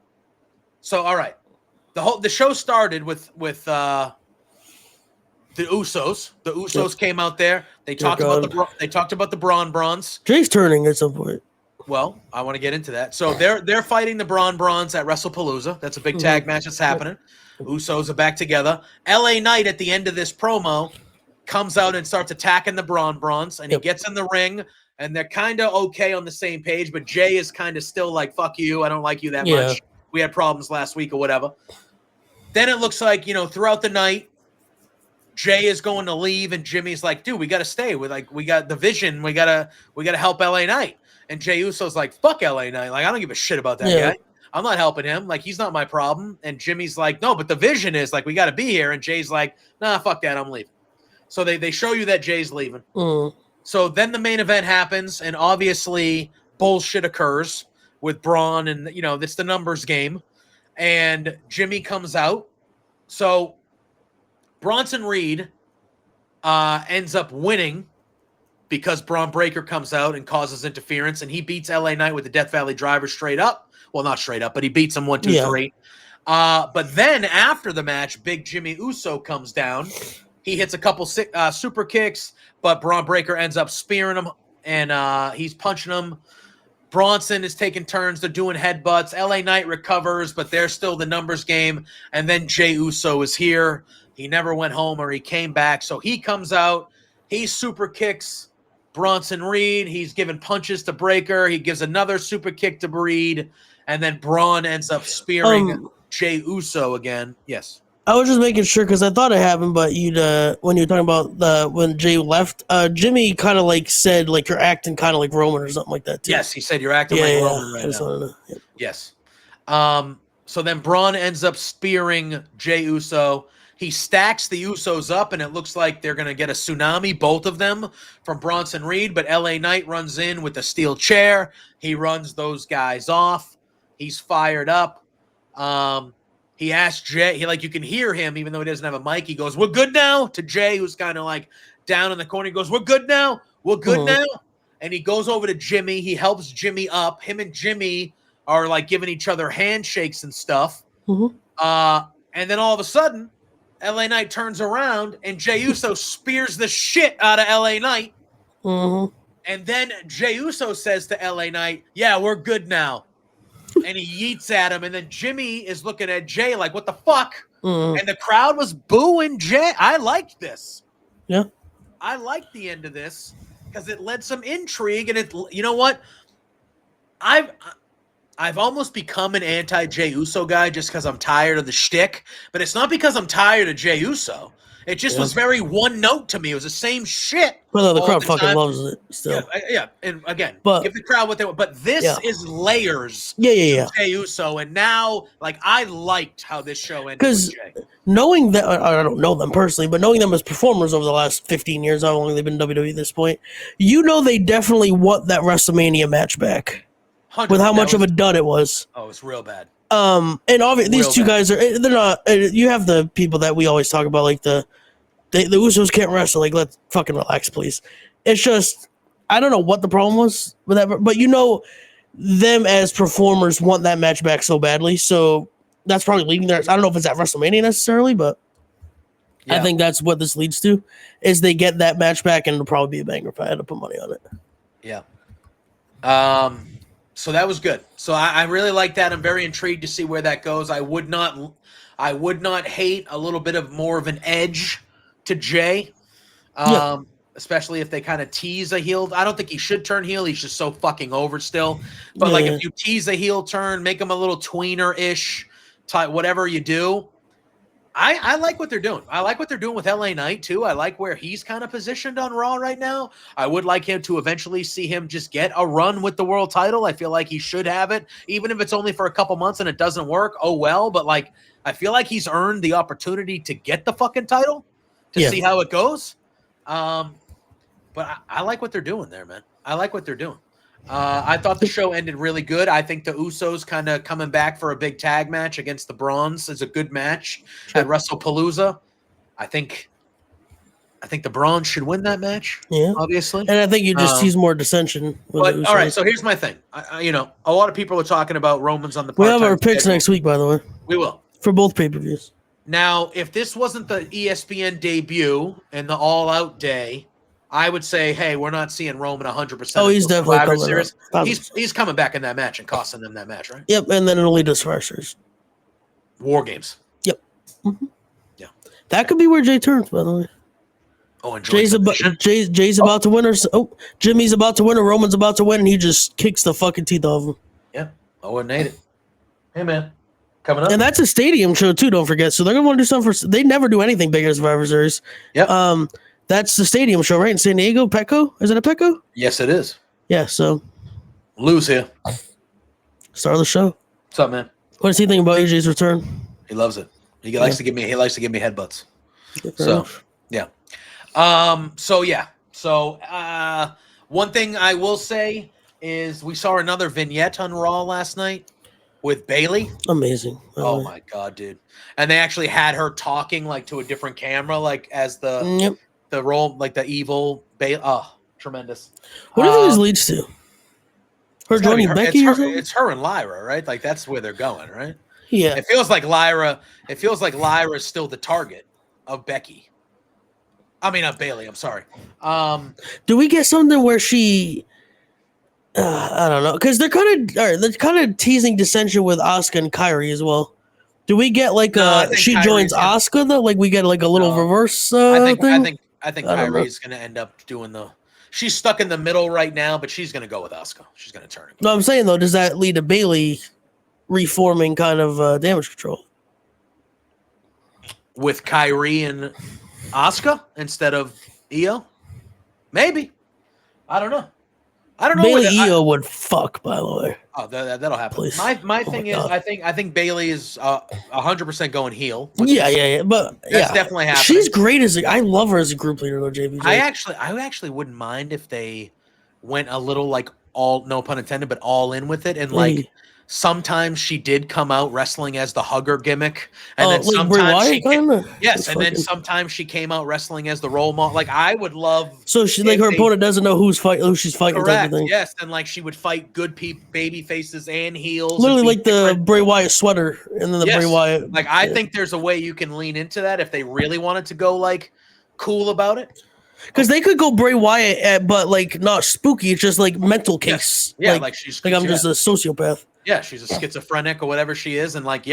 So all right. The show started with the Usos. The Usos came out there. They talked about the Braun Brawns. Jay's turning at some point. Well, I want to get into that. So they're fighting the Braun Brawns at WrestlePalooza. That's a big tag match that's happening. Usos are back together. LA Knight at the end of this promo comes out and starts attacking the Braun Brawns, and he gets in the ring, and they're kind of okay on the same page, but Jay is kind of still like, fuck you, I don't like you that much. We had problems last week or whatever. Then it looks like, throughout the night, Jay is going to leave, and Jimmy's like, dude, we got to stay. We got the vision. We gotta help LA Knight. And Jey Uso's like, fuck LA Knight. Like, I don't give a shit about that guy. I'm not helping him. Like, he's not my problem. And Jimmy's like, no, but the vision is, like, we got to be here. And Jay's like, nah, fuck that. I'm leaving. So they show you that Jay's leaving. So then the main event happens, and obviously bullshit occurs with Braun, and, it's the numbers game. And Jimmy comes out. So Bronson Reed ends up winning because Braun Breaker comes out and causes interference, and he beats LA Knight with the Death Valley Driver straight up. Well, not straight up, but he beats him 1, 2, 3. But then after the match, Big Jimmy Uso comes down. He hits a couple super kicks, but Braun Breaker ends up spearing him, and he's punching him. Bronson is taking turns. They're doing headbutts. LA Knight recovers, but they're still the numbers game. And then Jey Uso is here. He never went home, or he came back. So he comes out. He super kicks Bronson Reed. He's giving punches to Breaker. He gives another super kick to Reed. And then Braun ends up spearing Jey Uso again. Yes. I was just making sure because I thought it happened, but when you were talking about when Jay left, Jimmy kind of like said like you're acting kind of like Roman or something like that too. Yes, he said you're acting like Roman right now. Yep. Yes. So then Braun ends up spearing Jey Uso. He stacks the Usos up, and it looks like they're going to get a tsunami, both of them, from Bronson Reed. But LA Knight runs in with a steel chair. He runs those guys off. He's fired up. He asked Jay, you can hear him, even though he doesn't have a mic. He goes, "We're good now," to Jay, who's kind of like down in the corner. He goes, "We're good now. We're good now." And he goes over to Jimmy. He helps Jimmy up. Him and Jimmy are like giving each other handshakes and stuff. And then all of a sudden, LA Knight turns around and Jey Uso spears the shit out of LA Knight. And then Jey Uso says to LA Knight, "Yeah, we're good now." And he yeets at him, and then Jimmy is looking at Jay like, "What the fuck?" And the crowd was booing Jay. I liked this. Yeah, I liked the end of this because it led some intrigue, and it. You know what? I've almost become an anti-Jey Uso guy just because I'm tired of the shtick, but it's not because I'm tired of Jey Uso. It just was very one note to me. It was the same shit. Well, the crowd fucking loves it still. Yeah. And again, but, give the crowd what they want. But this is layers to Jey Uso. And now, like, I liked how this show ended with Jey. Knowing that, I don't know them personally, but knowing them as performers over the last 15 years, how long they've been in WWE at this point, they definitely want that WrestleMania match back. With how much of a dud it was. Oh, it's real bad. And obviously these two guys they're not. You have the people that we always talk about, like the Usos can't wrestle. Like, let's fucking relax, please. It's just I don't know what the problem was with that, but them as performers want that match back so badly. So that's probably leading there. I don't know if it's at WrestleMania necessarily, but I think that's what this leads to. Is they get that match back, and it'll probably be a banger if I had to put money on it. Yeah. So that was good. So I really like that. I'm very intrigued to see where that goes. I would not hate a little bit of more of an edge to Jay, especially if they kind of tease a heel. I don't think he should turn heel. He's just so fucking over still. But if you tease a heel turn, make him a little tweener-ish type, whatever you do. I like what they're doing. I like what they're doing with LA Knight too. I like where he's kind of positioned on Raw right now. I would like him to eventually see him just get a run with the world title. I feel like he should have it, even if it's only for a couple months and it doesn't work. Oh well, but I feel like he's earned the opportunity to get the fucking title to see how it goes. But I like what they're doing there, man. I like what they're doing. I thought the show ended really good. I think the Usos kind of coming back for a big tag match against the Brawns is a good match at WrestlePalooza. I think the Brawns should win that match. Yeah, obviously. And I think you just tease more dissension. But all right, so here's my thing. A lot of people are talking about Romans on the. We have our picks next week, by the way. We will for both pay-per-views. Now, if this wasn't the ESPN debut and the All Out day, I would say, hey, we're not seeing Roman 100%. Oh, he's definitely coming back. He's coming back in that match and costing them that match, right? Yep, and then it'll lead us to our series. War Games. Yep. Yeah. That could be where Jay turns, by the way. Oh, and Jay's about to win, Jimmy's about to win, or Roman's about to win, and he just kicks the fucking teeth off him. Yeah, I wouldn't hate it. Hey, man. Coming up. And that's a stadium show, too, don't forget. So they're going to want to do something they never do anything big as Survivor Series. Yep. That's the stadium show, right? In San Diego, Petco? Is it a Petco? Yes, it is. Yeah, so. Lou's here. Star of the show. What's up, man? What does he think about AJ's return? He loves it. He likes to give me headbutts. Yeah. So one thing I will say is we saw another vignette on Raw last night with Bayley. Amazing. Oh my god, dude. And they actually had her talking to a different camera, as the role, the evil Bayley. Oh, tremendous. What do you think this leads to? Her joining Becky or something? It's her and Lyra, right? That's where they're going, right? Yeah. It feels like Lyra is still the target of Becky. I mean, of Bayley, I'm sorry. Do we get something where she I don't know, because they're kind of teasing dissension with Asuka and Kairi as well. Do we get she joins Asuka though? We get a little reverse thing? I think I don't know. Kyrie's going to end up doing the. She's stuck in the middle right now, but she's going to go with Asuka. She's going to turn it. No, I'm saying though, does that lead to Bailey reforming kind of damage control With Kyrie and Asuka instead of Io? Maybe. I don't know. Bailey Io would fuck, by the way. Oh, that'll happen. Please. My thing is, I think Bailey is 100% going heel. Yeah, but that's definitely happening. She's great I love her as a group leader, though. JBJ. I actually wouldn't mind if they went a little like no pun intended, but all in with it, and like sometimes she did come out wrestling as the hugger gimmick, and then sometimes sometimes she came out wrestling as the role model. Like I would love. So she her opponent doesn't know who she's fighting. Correct. Yes, and like she would fight good baby faces and heels. Literally like the Bray Wyatt sweater, and then the Bray Wyatt. Like I think there's a way you can lean into that if they really wanted to go like cool about it. Because they could go Bray Wyatt, but like not spooky. It's just like mental case. Yeah, like she's like I'm just a sociopath. Yeah, she's a schizophrenic or whatever she is, and like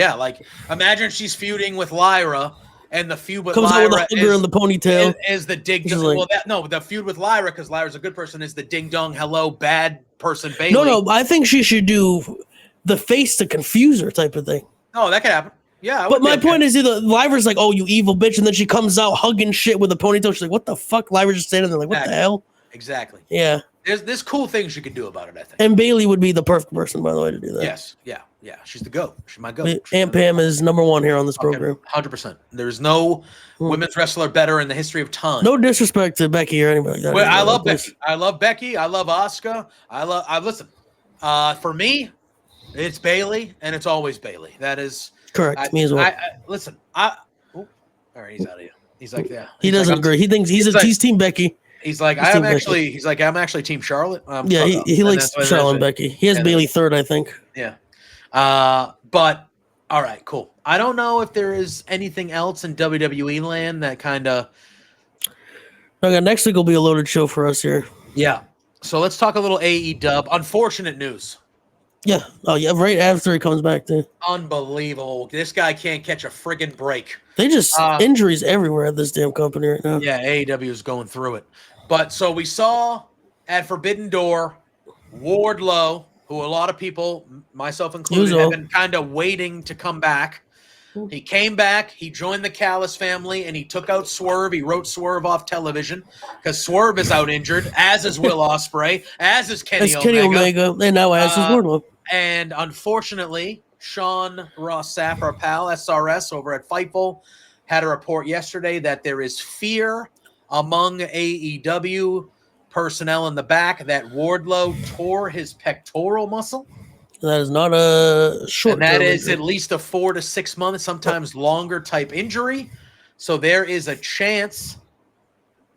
imagine she's feuding with Lyra, and the feud with Lyra out with a hugger in the ponytail is the ding. The feud with Lyra because Lyra's a good person is the ding dong hello bad person Bailey. No, I think she should do the face to confuse her type of thing. Oh, that could happen. Yeah, but my point is either Lyra's like, oh, you evil bitch, and then she comes out hugging shit with a ponytail. She's like, what the fuck? Lyra's just standing there like, what the hell? Exactly. Yeah. There's cool things you could do about it, I think. And Bailey would be the perfect person, by the way, to do that. Yes. Yeah. She's the GOAT. She's my GOAT. Aunt Pam is number one here on this program. 100%. There's no women's wrestler better in the history of time. No disrespect to Becky or anybody like that. Well, I love Becky. I love Becky. I love Asuka. Listen. For me, it's Bailey, and it's always Bailey. That is correct. Me as well. All right, he's out of here. He's like, yeah. He doesn't agree. He thinks he's Team Becky. He's like, I'm actually Team Charlotte. He likes Charlotte and Becky. He has Bailey third, I think. Yeah. But all right, cool. I don't know if there is anything else in WWE land that kind of. Okay, next week will be a loaded show for us here. Yeah. So let's talk a little AEW. Unfortunate news. Yeah. Oh, yeah. Right after he comes back, too. Unbelievable. This guy can't catch a friggin' break. They just injuries everywhere at this damn company right now. Yeah, AEW is going through it. But so we saw at Forbidden Door, Wardlow, who a lot of people, myself included, have been kind of waiting to come back. He came back, he joined the Callis family, and he took out Swerve. He wrote Swerve off television because Swerve is out injured, as is Will Ospreay, as is Kenny Omega. And now as is Wardlow. And unfortunately, Sean Ross Sapp, our pal, SRS, over at Fightful, had a report yesterday that there is fear among AEW personnel in the back that Wardlow tore his pectoral muscle. That is not a short. And that is at least a 4 to 6 months, sometimes longer type injury. So there is a chance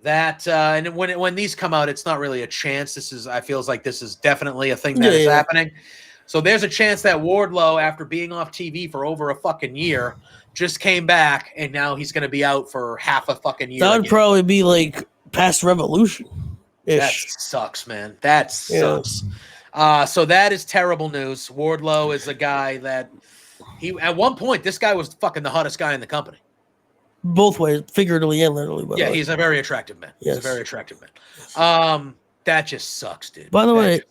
that, and when these come out, it's not really a chance. I feels like this is definitely a thing that is happening. So there's a chance that Wardlow, after being off TV for over a fucking year, just came back, and now he's going to be out for half a fucking year. That would probably be like past Revolution. That sucks, man. That sucks. So that is terrible news. Wardlow is a guy that at one point, this guy was fucking the hottest guy in the company. Both ways, figuratively and literally. Yeah, he's a very attractive man. Yes. He's a very attractive man. That just sucks, dude. By the way,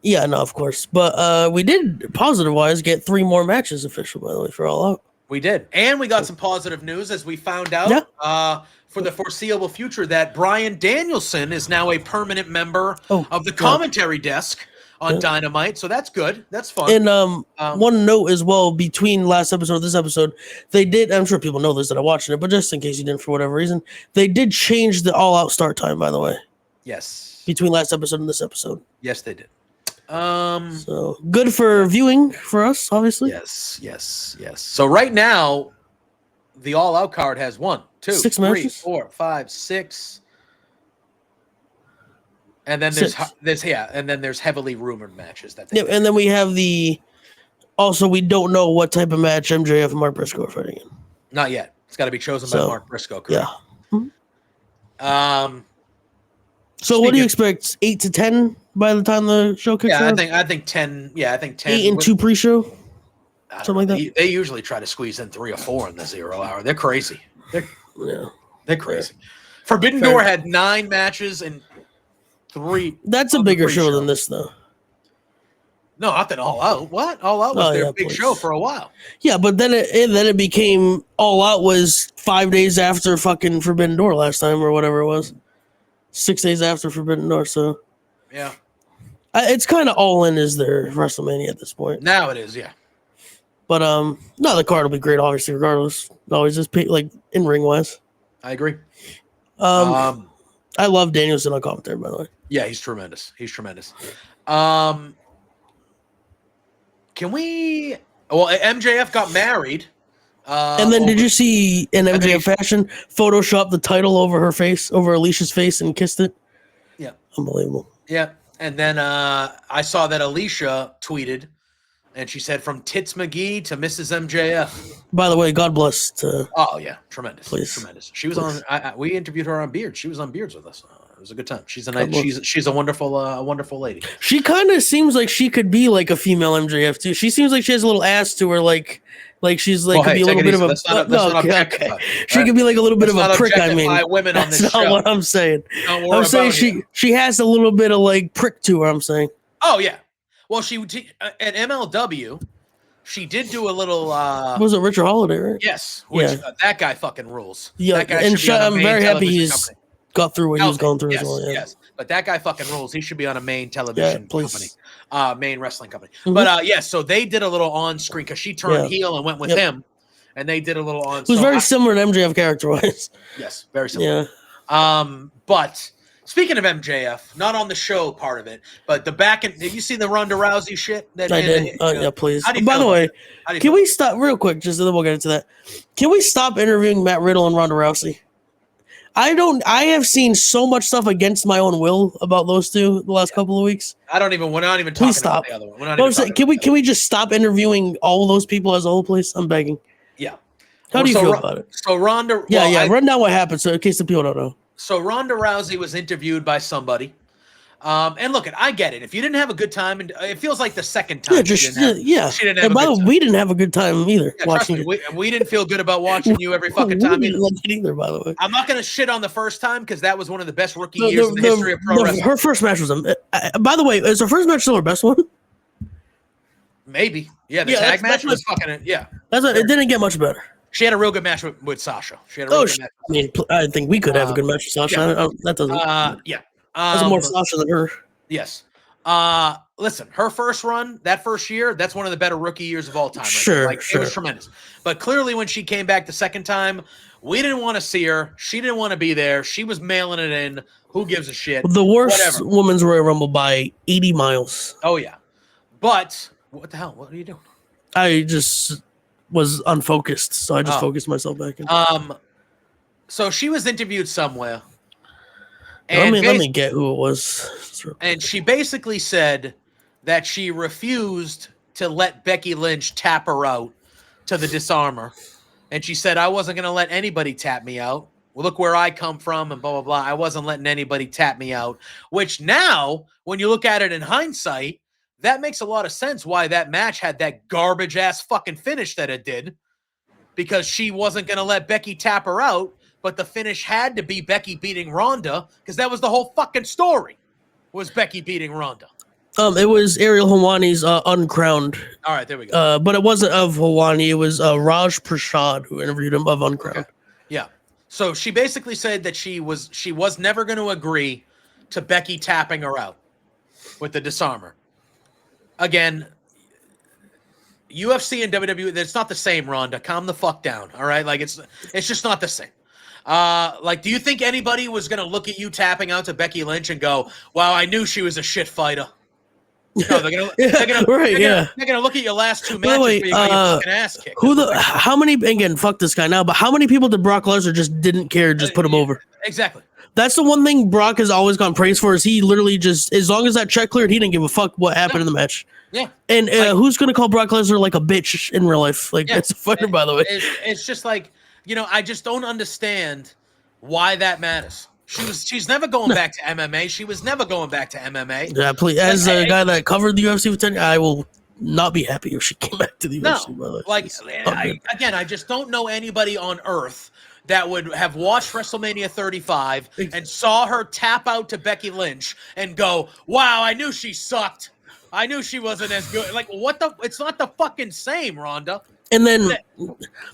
yeah, no, of course. But we did, positive-wise, get 3 more matches official, by the way, for All Out. We did. And we got some positive news as we found out for the foreseeable future that Bryan Danielson is now a permanent member of the commentary desk on Dynamite. So that's good. That's fun. And one note as well, between last episode and this episode, they did, I'm sure people know this that are watching it, but just in case you didn't for whatever reason, they did change the All Out start time, by the way. Yes. Between last episode and this episode. Yes, they did. So good for viewing for us, obviously. Yes. So right now, the All Out card has 1, 2, 6 3, matches? 4, 5, 6. And then there's heavily rumored matches that they and then we have also we don't know what type of match MJF and Mark Briscoe are fighting in. Not yet. It's got to be chosen by Mark Briscoe. Correct? Yeah. Mm-hmm. So what do you expect? 8 to 10 by the time the show kicks off? I think 10. Yeah, I think 10. 8 and 2 pre-show. Something like that. They usually try to squeeze in 3 or 4 in the 0 hour. They're crazy. They're crazy. Forbidden Door had 9 matches and 3. That's a bigger show than this, though. No, not that All Out. What? All Out was their big show for a while. Yeah, but then it became All Out was 5 days after fucking Forbidden Door last time or whatever it was. 6 days after Forbidden Door, so yeah, it's kind of All In is their WrestleMania at this point. Now it is, yeah. But no, the card will be great, obviously, regardless. Always just like in ring wise. I agree. I love Danielson on commentary, by the way. Yeah, he's tremendous. He's tremendous. Can we? Well, MJF got married. And then did you see in MJF fashion Photoshop the title over her face, over Alicia's face, and kissed it? Yeah. Unbelievable. Yeah. And then I saw that Alicia tweeted, and she said, "From Tits McGee to Mrs. MJF." By the way, God bless. Oh yeah, tremendous, please. Tremendous. She was on. We interviewed her on Beards. She was on Beards with us. It was a good time. She's a nice. She's a wonderful lady. She kind of seems like she could be like a female MJF too. She seems like she has a little ass to her, like she's like could be a little bit of a. Okay. She could be like a little bit of a prick. I mean, women on this that's not show. what I'm saying. I'm saying she has a little bit of like prick to her. I'm saying. Oh yeah. Well, she at MLW. She did do a little. Was it Richard Holiday, right? Yes. Which, that guy fucking rules. Yeah, that guy and I'm very happy he's company. Got through what he was going through yes, as well. Yeah. Yes, but that guy fucking rules. He should be on a main television company, main wrestling company. Mm-hmm. But so they did a little on screen because she turned heel and went with him, and they did a little on. It was very similar to MJF character wise. Yes, very similar. Yeah. But speaking of MJF, not on the show part of it, but the back end. Did you see the Ronda Rousey shit? I did. Yeah, please. By the way, can we stop real quick? Just then we'll get into that. Can we stop interviewing Matt Riddle and Ronda Rousey? I have seen so much stuff against my own will about those two the last couple of weeks. We're not even talking about the other one. Can we just stop interviewing all those people as a whole, please? I'm begging. Yeah. How do you feel about it? So Ronda. Run down what happened, so in case the people don't know. So Ronda Rousey was interviewed by somebody. And look, I get it. If you didn't have a good time, and it feels like the second time. She didn't have. And by the way, we didn't have a good time either watching. We didn't feel good about watching you every fucking time either. By the way, I'm not going to shit on the first time because that was one of the best rookie years in the history of pro wrestling. Her first match was. By the way, is her first match still her best one? Maybe. Yeah, the tag match was fucking. Yeah, it didn't get much better. She had a real good match with Sasha. She had a real good match. I mean, I think we could have a good match with Sasha. That doesn't. Yeah. That's more Sasha than her. Yes. Listen, her first run, that first year, that's one of the better rookie years of all time. Sure. It was tremendous. But clearly when she came back the second time, we didn't want to see her. She didn't want to be there. She was mailing it in. Who gives a shit? The worst women's Royal Rumble by 80 miles. Oh, yeah. But what the hell? What are you doing? I just was unfocused, so I just focused myself back in. So she was interviewed somewhere. And let me get who it was. And she basically said that she refused to let Becky Lynch tap her out to the disarmer. And she said, I wasn't going to let anybody tap me out. Well, look where I come from and blah, blah, blah. I wasn't letting anybody tap me out. Which now, when you look at it in hindsight, that makes a lot of sense why that match had that garbage-ass fucking finish that it did. Because she wasn't going to let Becky tap her out. But the finish had to be Becky beating Ronda because that was the whole fucking story, was Becky beating Ronda. It was Ariel Helwani's Uncrowned. All right, there we go. But it wasn't of Helwani. It was Raj Prasad who interviewed him of Uncrowned. Okay. Yeah. So she basically said that she was never going to agree to Becky tapping her out with the disarmer. Again, UFC and WWE, it's not the same, Ronda. Calm the fuck down, all right? Like, it's just not the same. Do you think anybody was going to look at you tapping out to Becky Lynch and go, wow, I knew she was a shit fighter? No, they're gonna look at your last two matches where you got your fucking ass kicked. How many, again, fuck this guy now, but how many people did Brock Lesnar just didn't care, just put him over? Exactly. That's the one thing Brock has always gotten praised for, is he literally just, as long as that check cleared, he didn't give a fuck what happened in the match. Yeah. And who's going to call Brock Lesnar like a bitch in real life? Like, that's a fighter, by the way. It's just like, I just don't understand why that matters. She's never going back to MMA. She was never going back to MMA. Yeah, please. As a guy that covered the UFC for 10 years, I will not be happy if she came back to the UFC. No, I just don't know anybody on earth that would have watched WrestleMania 35 and saw her tap out to Becky Lynch and go, wow, I knew she sucked. I knew she wasn't as good. Like, what the? It's not the fucking same, Ronda. And then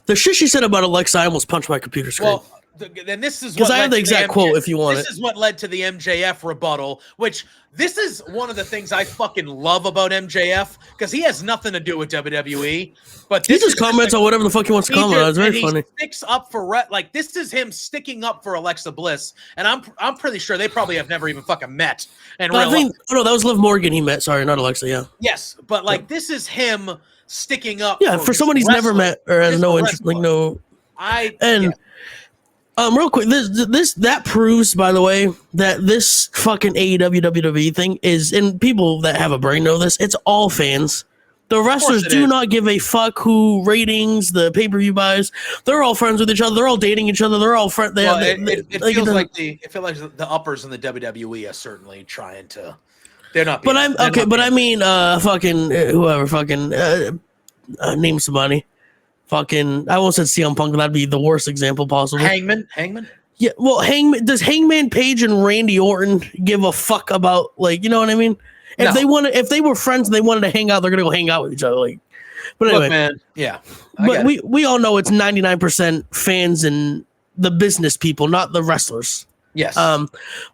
the shit she said about Alexa, I almost punched my computer screen. Well, then this is because I have the exact quote if you want This is what led to the MJF rebuttal, which this is one of the things I fucking love about MJF because he has nothing to do with WWE. But he just comments on whatever the fuck he wants to comment on. It's very funny. He sticks up for like this is him sticking up for Alexa Bliss, and I'm pretty sure they probably have never even fucking met. And I think that was Liv Morgan he met. Sorry, not Alexa. Yeah. Yes, but like this is him sticking up. Yeah, for someone he's never met or has no interest, like no. Real quick, that proves, by the way, that this fucking AEW WWE thing is, and people that have a brain know this, it's all fans. The wrestlers do not give a fuck who ratings, the pay-per-view buys. They're all friends with each other. They're all dating each other. They're all friends. It feels like the uppers in the WWE are certainly trying to. They're not. But I mean, fucking whoever, fucking name somebody. Fucking, I almost said CM Punk. That'd be the worst example possible. Hangman. Yeah, well, does Hangman Page and Randy Orton give a fuck about, like, you know what I mean? If they were friends and they wanted to hang out, they're gonna go hang out with each other. Like, but anyway, look, man, yeah. But we all know it's 99% fans and the business people, not the wrestlers. Yes.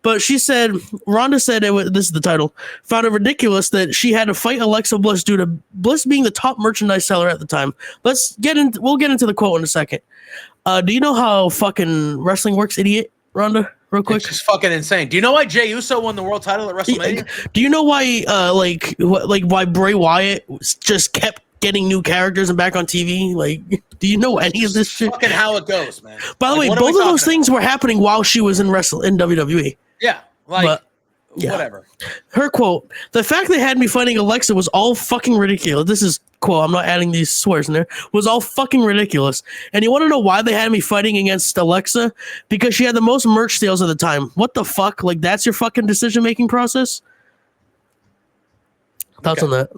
But she said, Ronda said, this is the title, found it ridiculous that she had to fight Alexa Bliss due to Bliss being the top merchandise seller at the time. We'll get into the quote in a second. Do you know how fucking wrestling works, idiot, Ronda? Real quick. It's just fucking insane. Do you know why Jey Uso won the world title at WrestleMania? Do you know why, why Bray Wyatt just kept getting new characters and back on TV? Like, do you know any of this shit? Fucking how it goes, man. By the way, both of those things were happening while she was in WWE. Yeah, whatever. Her quote: "The fact they had me fighting Alexa was all fucking ridiculous." This is quote. I'm not adding these swears in there. Was all fucking ridiculous. And you want to know why they had me fighting against Alexa? Because she had the most merch sales at the time. What the fuck? Like, that's your fucking decision making process? Thoughts on that?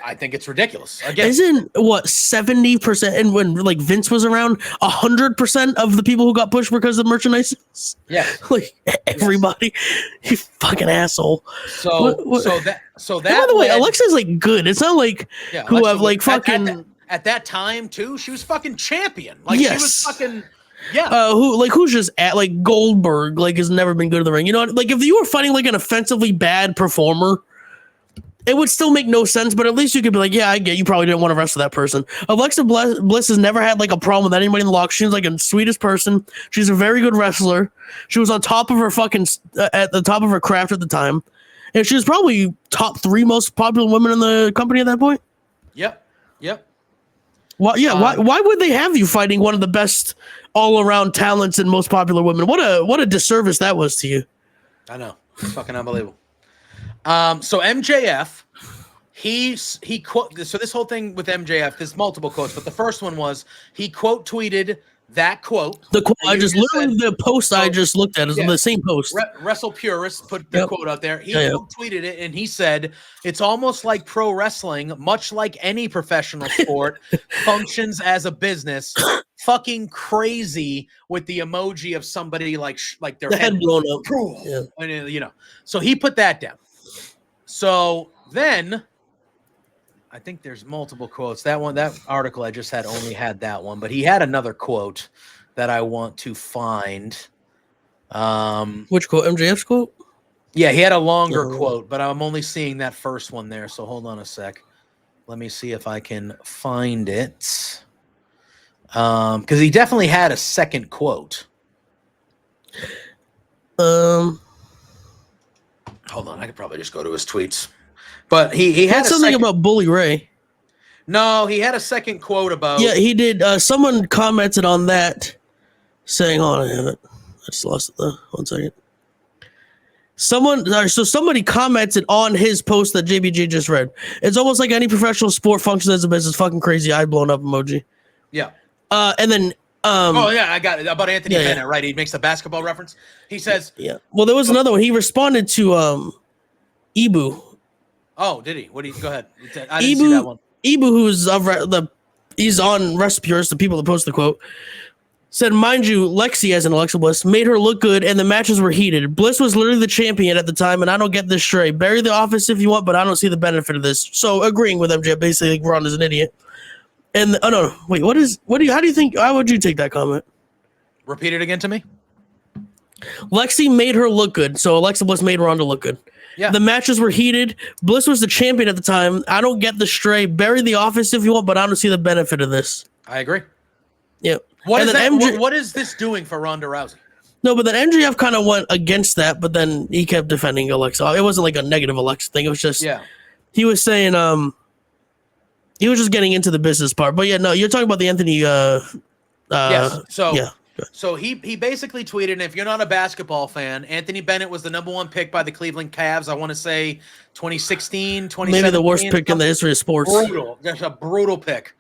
I think it's ridiculous. Again, isn't 70%? And when like Vince was around, 100% of the people who got pushed because of merchandise. Yeah, like everybody. Yes. You fucking asshole. So that. And by the way, Alexa's like good. It's not like who have like fucking at that time too. She was fucking champion. Like she was fucking. Yeah. Who's just at like Goldberg? Like has never been good in the ring. You know, like if you were fighting like an offensively bad performer. It would still make no sense, but at least you could be like, yeah, I get you probably didn't want to wrestle that person. Alexa Bliss has never had like a problem with anybody in the locker. She's like the sweetest person. She's a very good wrestler. She was on top of her fucking at the top of her craft at the time, and she was probably top 3 most popular women in the company at that point. Yep. Well, yeah. Why would they have you fighting one of the best all around talents and most popular women? What a disservice that was to you. I know. It's fucking unbelievable. So MJF, he quote. So this whole thing with MJF, there's multiple quotes, but the first one was he quote tweeted that quote. The quote I just literally the post I just looked at is the same post. Wrestle Purist put the quote out there. He tweeted it and he said, "It's almost like pro wrestling, much like any professional sport, functions as a business." Fucking crazy with the emoji of somebody like their head blown up. Yeah. And, so he put that down. So then I think there's multiple quotes. That article I just had only had that one, but he had another quote that I want to find. Which quote? MJF's quote? Yeah, he had a longer quote, but I'm only seeing that first one there. So hold on a sec. Let me see if I can find it. Because he definitely had a second quote. Hold on, I could probably just go to his tweets. But he had something about Bully Ray. No, he had a second quote about. Yeah, he did. Someone commented on that, saying, "Hold on, I have it. I just lost it. 1 second." Somebody commented on his post that JBJ just read. It's almost like any professional sport functions as a business. Fucking crazy, eye blown up emoji. Yeah. And then I got it about Anthony Bennett, right? He makes the basketball reference. He says, "Yeah." Well, there was another one. He responded to Ibu. Oh, did he? What do you go ahead? I didn't see that one. Ibu, who's the he's on Rest Purist, the people that post the quote, said, mind you, Lexi, as an Alexa Bliss, made her look good and the matches were heated. Bliss was literally the champion at the time, and I don't get this straight. Bury the office if you want, but I don't see the benefit of this. So agreeing with MJ, basically, like, Ronda's an idiot. And no, wait, how do you think, how would you take that comment? Repeat it again to me. Lexi made her look good, so Alexa Bliss made Ronda look good. Yeah. The matches were heated. Bliss was the champion at the time. I don't get the stray. Bury the office if you want, but I don't see the benefit of this. I agree. Yeah. What is this doing for Ronda Rousey? No, but then MJF kind of went against that, but then he kept defending Alexa. It wasn't like a negative Alexa thing. It was just, he was saying, he was just getting into the business part. But yeah, no, you're talking about the Anthony, yes. So, yeah. So he basically tweeted, and if you're not a basketball fan, Anthony Bennett was the #1 pick by the Cleveland Cavs. I want to say 2016, 2017. Maybe the worst pick in the history of sports. Brutal. Just a brutal pick.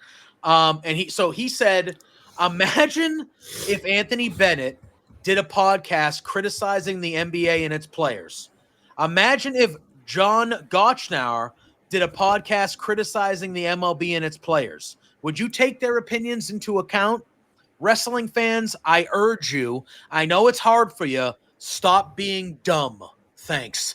And he said, imagine if Anthony Bennett did a podcast criticizing the NBA and its players. Imagine if John Gottschnauer did a podcast criticizing the MLB and its players. Would you take their opinions into account? Wrestling fans, I urge you, I know it's hard for you, stop being dumb. Thanks.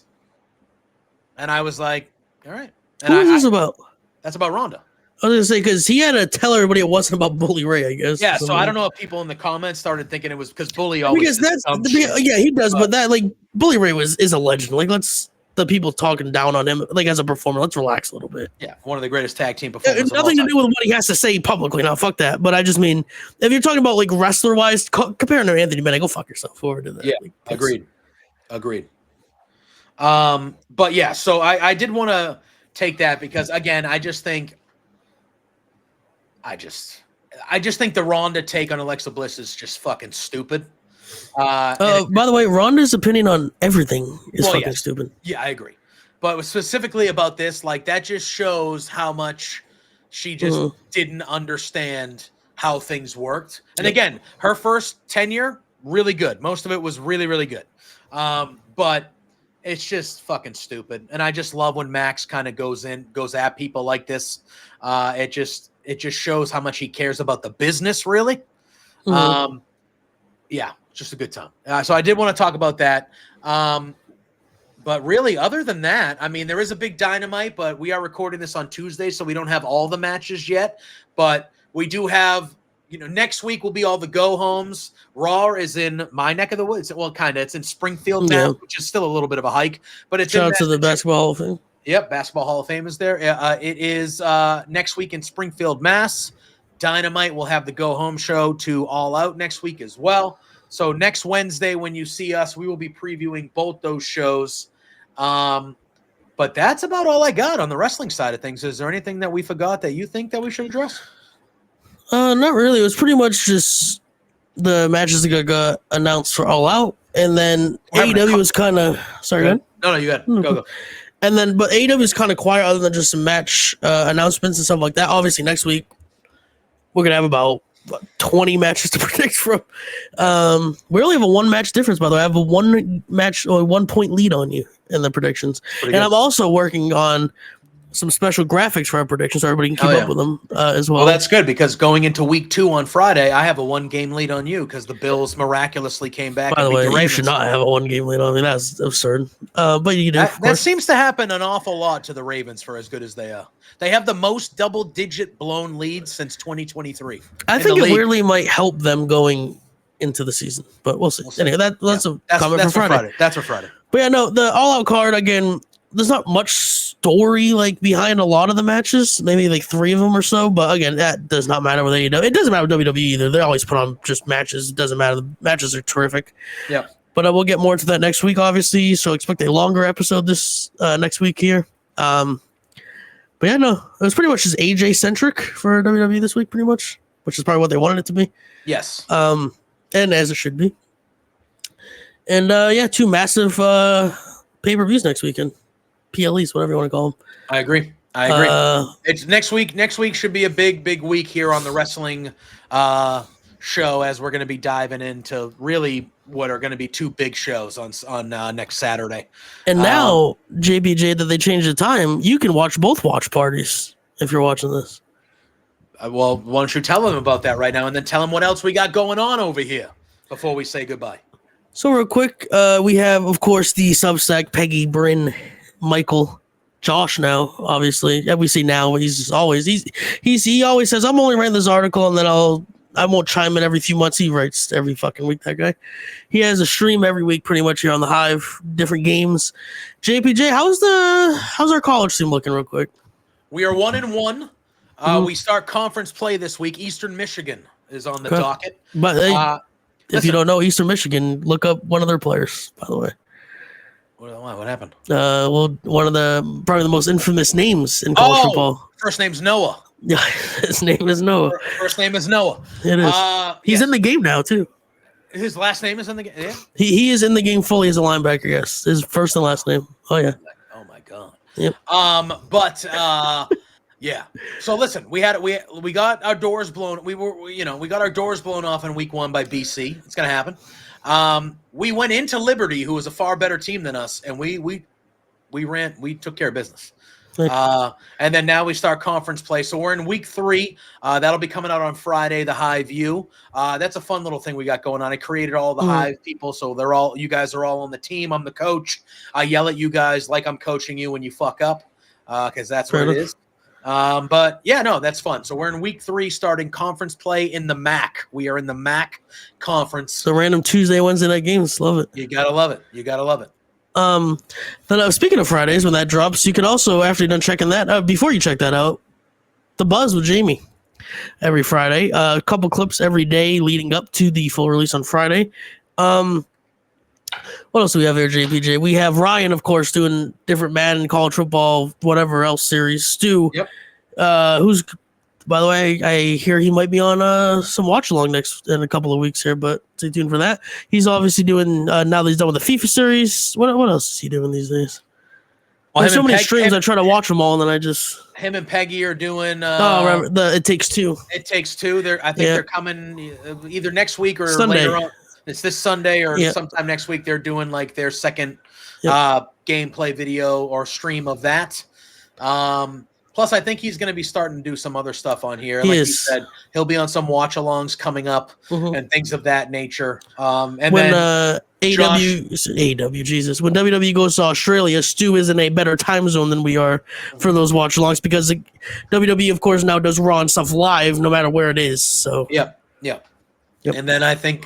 And I was like, all right. And Who is this about? That's about Ronda. I was going to say, because he had to tell everybody it wasn't about Bully Ray, I guess. Yeah, so I don't know if people in the comments started thinking it was because Bully always yeah, he does, but that, like, Bully Ray is a legend. Like, let's, the people talking down on him, like, as a performer, let's relax a little bit. Yeah, one of the greatest tag team performers. Nothing to do with what he has to say publicly. Now, fuck that. But I just mean, if you're talking about, like, wrestler-wise, comparing to Anthony Bennett, go fuck yourself. Forward to that. Yeah, like, agreed. But yeah, so I did want to take that because, again, I just think the Ronda take on Alexa Bliss is just fucking stupid. By the way, Ronda's opinion on everything is fucking stupid. Yeah, I agree. But specifically about this, like, that just shows how much she just didn't understand how things worked. And again, her first tenure, really good. Most of it was really, really good. But it's just fucking stupid. And I just love when Max kind of goes at people like this. It just shows how much he cares about the business, really. Yeah, just a good time. So I did want to talk about that. But really, other than that, I mean, there is a big Dynamite, but we are recording this on Tuesday, so we don't have all the matches yet. But we do have, next week will be all the go-homes. Raw is in my neck of the woods. Well, kind of. It's in Springfield now, which is still a little bit of a hike. But it's shout out to the Basketball Hall of Fame. Yep, Basketball Hall of Fame is there. It is next week in Springfield, Mass. Dynamite will have the go-home show to All Out next week as well. So next Wednesday when you see us, we will be previewing both those shows. But that's about all I got on the wrestling side of things. Is there anything that we forgot that you think that we should address? Not really. It was pretty much just the matches that got announced for All Out. And then AEW was kind of... Sorry, go ahead. No, you got it. Go. And then, but AEW is kind of quiet other than just some match announcements and stuff like that. Obviously, next week, we're going to have about 20 matches to predict from. We only have a 1-match difference, by the way. I have a 1-point lead on you in the predictions. And I'm also working on some special graphics for our predictions so everybody can keep up with them as well. Well, that's good because going into week 2 on Friday, I have a 1-game lead on you because the Bills miraculously came back. By the way, you should not have a 1-game lead on me. That's absurd. But you do. That seems to happen an awful lot to the Ravens for as good as they are. They have the most double-digit blown leads since 2023. I think it weirdly might help them going into the season, but we'll see. Anyway, that's a comment for Friday. That's for Friday. But yeah, no, the all-out card, again, there's not much story like behind a lot of the matches, maybe like 3 of them or so. But again, that does not matter with AEW. It doesn't matter with WWE either. They always put on just matches. It doesn't matter. The matches are terrific. Yeah. But we'll get more into that next week, obviously. So expect a longer episode this next week here. But yeah, no, it was pretty much just AJ centric for WWE this week, pretty much, which is probably what they wanted it to be. Yes. And as it should be. And yeah, 2 massive pay-per-views next weekend. PLEs, whatever you want to call them. I agree. It's next week. Next week should be a big week here on the wrestling show, as we're going to be diving into really what are going to be 2 big shows on next Saturday. And now, JBJ, that they changed the time, you can watch both watch parties if you're watching this. Well, why don't you tell them about that right now, and then tell them what else we got going on over here before we say goodbye. So real quick, we have, of course, the Substack, Peggy, Bryn, Michael, Josh now, obviously. Yeah, we see now, he always says, I'm only writing this article, and then I won't chime in every few months. He writes every fucking week, that guy. He has a stream every week pretty much here on the Hive, different games. JPJ, how's our college team looking real quick? We are 1-1. We start conference play this week. Eastern Michigan is on the docket. But if you don't know Eastern Michigan, look up one of their players, by the way. What happened? Well, one of probably the most infamous names in college football. First name's Noah. Yeah, his name is Noah. First name is Noah. It is. He's in the game now, too. His last name is in the game? Yeah. He is in the game fully as a linebacker, yes. His first and last name. Oh, yeah. Oh, my God. Yep. Yeah. So listen, we got our doors blown. We got our doors blown off in week 1 by BC. It's gonna happen. We went into Liberty, who was a far better team than us, and we took care of business. And then now we start conference play. So we're in week 3. That'll be coming out on Friday, the Hive View. That's a fun little thing we got going on. I created all the Hive people, so you guys are all on the team. I'm the coach. I yell at you guys like I'm coaching you when you fuck up, because that's what it is. But yeah, no, that's fun. So we're in week 3, starting conference play in the MAC. We are in the MAC conference. The random Tuesday, Wednesday night games. Love it. You gotta love it. You gotta love it. Then speaking of Fridays, when that drops, you can also, after you're done checking that, before you check that out, The Buzz with Jamie every Friday. A couple clips every day leading up to the full release on Friday. What else do we have here, JPJ? We have Ryan, of course, doing different Madden, college football, whatever else series. Stu, who's, by the way, I hear he might be on some watch along in a couple of weeks here, but stay tuned for that. He's obviously doing now that he's done with the FIFA series. What else is he doing these days? Well, there's so many streams. I try to watch them all, and then I just him and Peggy are doing. It Takes Two. It Takes Two. I think they're coming either next week or Sunday. Later on. It's this Sunday or sometime next week. They're doing like their second gameplay video or stream of that. Plus, I think he's going to be starting to do some other stuff on here. Like he said, he'll be on some watch-alongs coming up and things of that nature. And when when WWE goes to Australia, Stu is in a better time zone than we are for those watch-alongs because WWE, of course, now does Raw and stuff live no matter where it is. So Yep. And then I think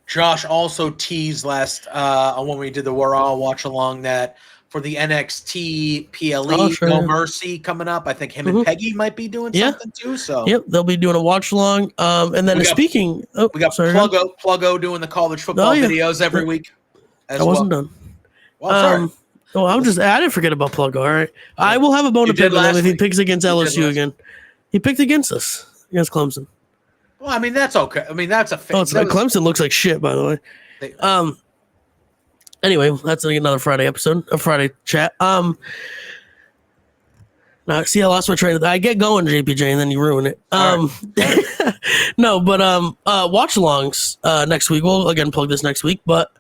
Josh also teased last when we did the Raw watch-along that for the NXT PLE No Mercy coming up, I think him and Peggy might be doing something too. So they'll be doing a watch along. And then we got Pluggo doing the college football videos every week. I wasn't done. Well, sorry. I didn't forget about Pluggo. All right, I will have a bone to pick with him if he picks against LSU again. He picked against us against Clemson. Well, I mean that's okay. I mean that's a. Clemson looks like shit, by the way. Anyway, that's another Friday episode, a Friday chat. Now, see, I lost my train of thought. I get going, JPJ, and then you ruin it. No, but watch-alongs next week. We'll, again, plug this next week. But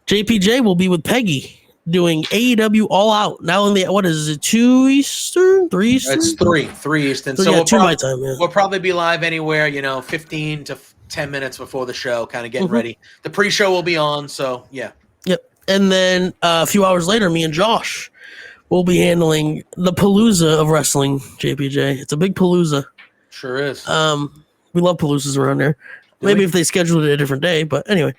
JPJ will be with Peggy doing AEW All Out. Now, what is it, 2 Eastern? 3 Eastern? It's 3 Eastern. So we'll 2 my time, We'll probably be live anywhere, 15 to 10 minutes before the show, kind of getting ready. The pre-show will be on, so, yeah. Yep. And then a few hours later, me and Josh will be handling the palooza of wrestling, JPJ. It's a big palooza. Sure is. We love paloozas around there. Maybe if they scheduled it a different day, but anyway.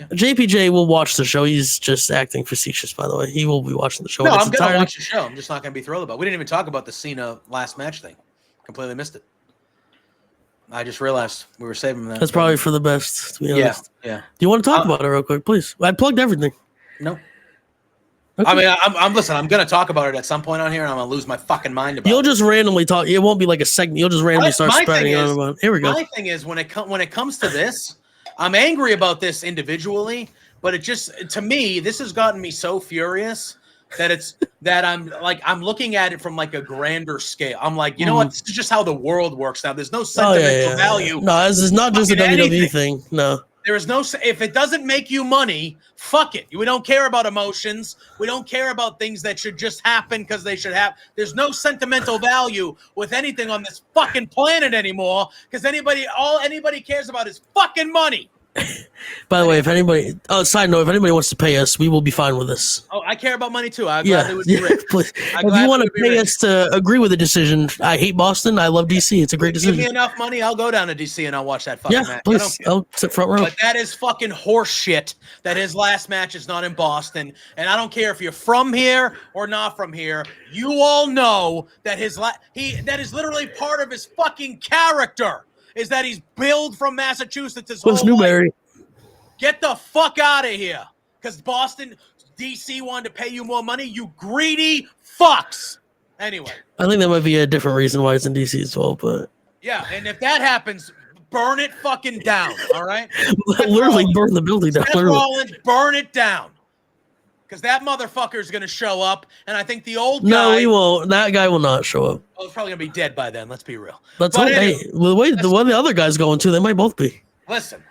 JPJ will watch the show. He's just acting facetious, by the way. He will be watching the show. No, I'm going to watch the show. I'm just not going to be thrilled about it. We didn't even talk about the Cena last match thing. Completely missed it. I just realized we were saving that. That's probably for the best, to be honest. Yeah. Do you want to talk about it real quick, please? I plugged everything. No. Okay. I mean, I'm listen. I'm going to talk about it at some point on here, and I'm going to lose my fucking mind about it. You'll just randomly talk. It won't be like a segment. You'll just randomly start spreading on about it. Here we go. My thing is when it comes to this, I'm angry about this individually, but it just to me, this has gotten me so furious that I'm looking at it from like a grander scale. I'm like, you know what? This is just how the world works now. There's no sentimental value. No, this is not just a WWE thing. No. There is no, if it doesn't make you money, fuck it. We don't care about emotions. We don't care about things that should just happen because they should happen. There's no sentimental value with anything on this fucking planet anymore because all anybody cares about is fucking money. By the way, if anybody, side note, if anybody wants to pay us, we will be fine with this. Oh, I care about money too. I'm glad they would be rich. Please. If you want to pay us to agree with the decision, I hate Boston. I love DC. It's a great decision. Give me enough money, I'll go down to DC and I'll watch that fucking match. Please. I'll sit front row. But that is fucking horse shit that his last match is not in Boston. And I don't care if you're from here or not from here. You all know that that is literally part of his fucking character. Is that he's billed from Massachusetts his whole life. Get the fuck out of here. Because Boston, DC wanted to pay you more money, you greedy fucks. Anyway. I think that might be a different reason why it's in DC as well, but... Yeah, and if that happens, burn it fucking down, all right? Literally burn the building down. Rollins, burn it down. Because that motherfucker is going to show up, and I think the old guy... No, he won't. That guy will not show up. Oh, he's probably going to be dead by then, let's be real. Let's hope. Anyway, hey, the way the other guy's going to, they might both be. Listen,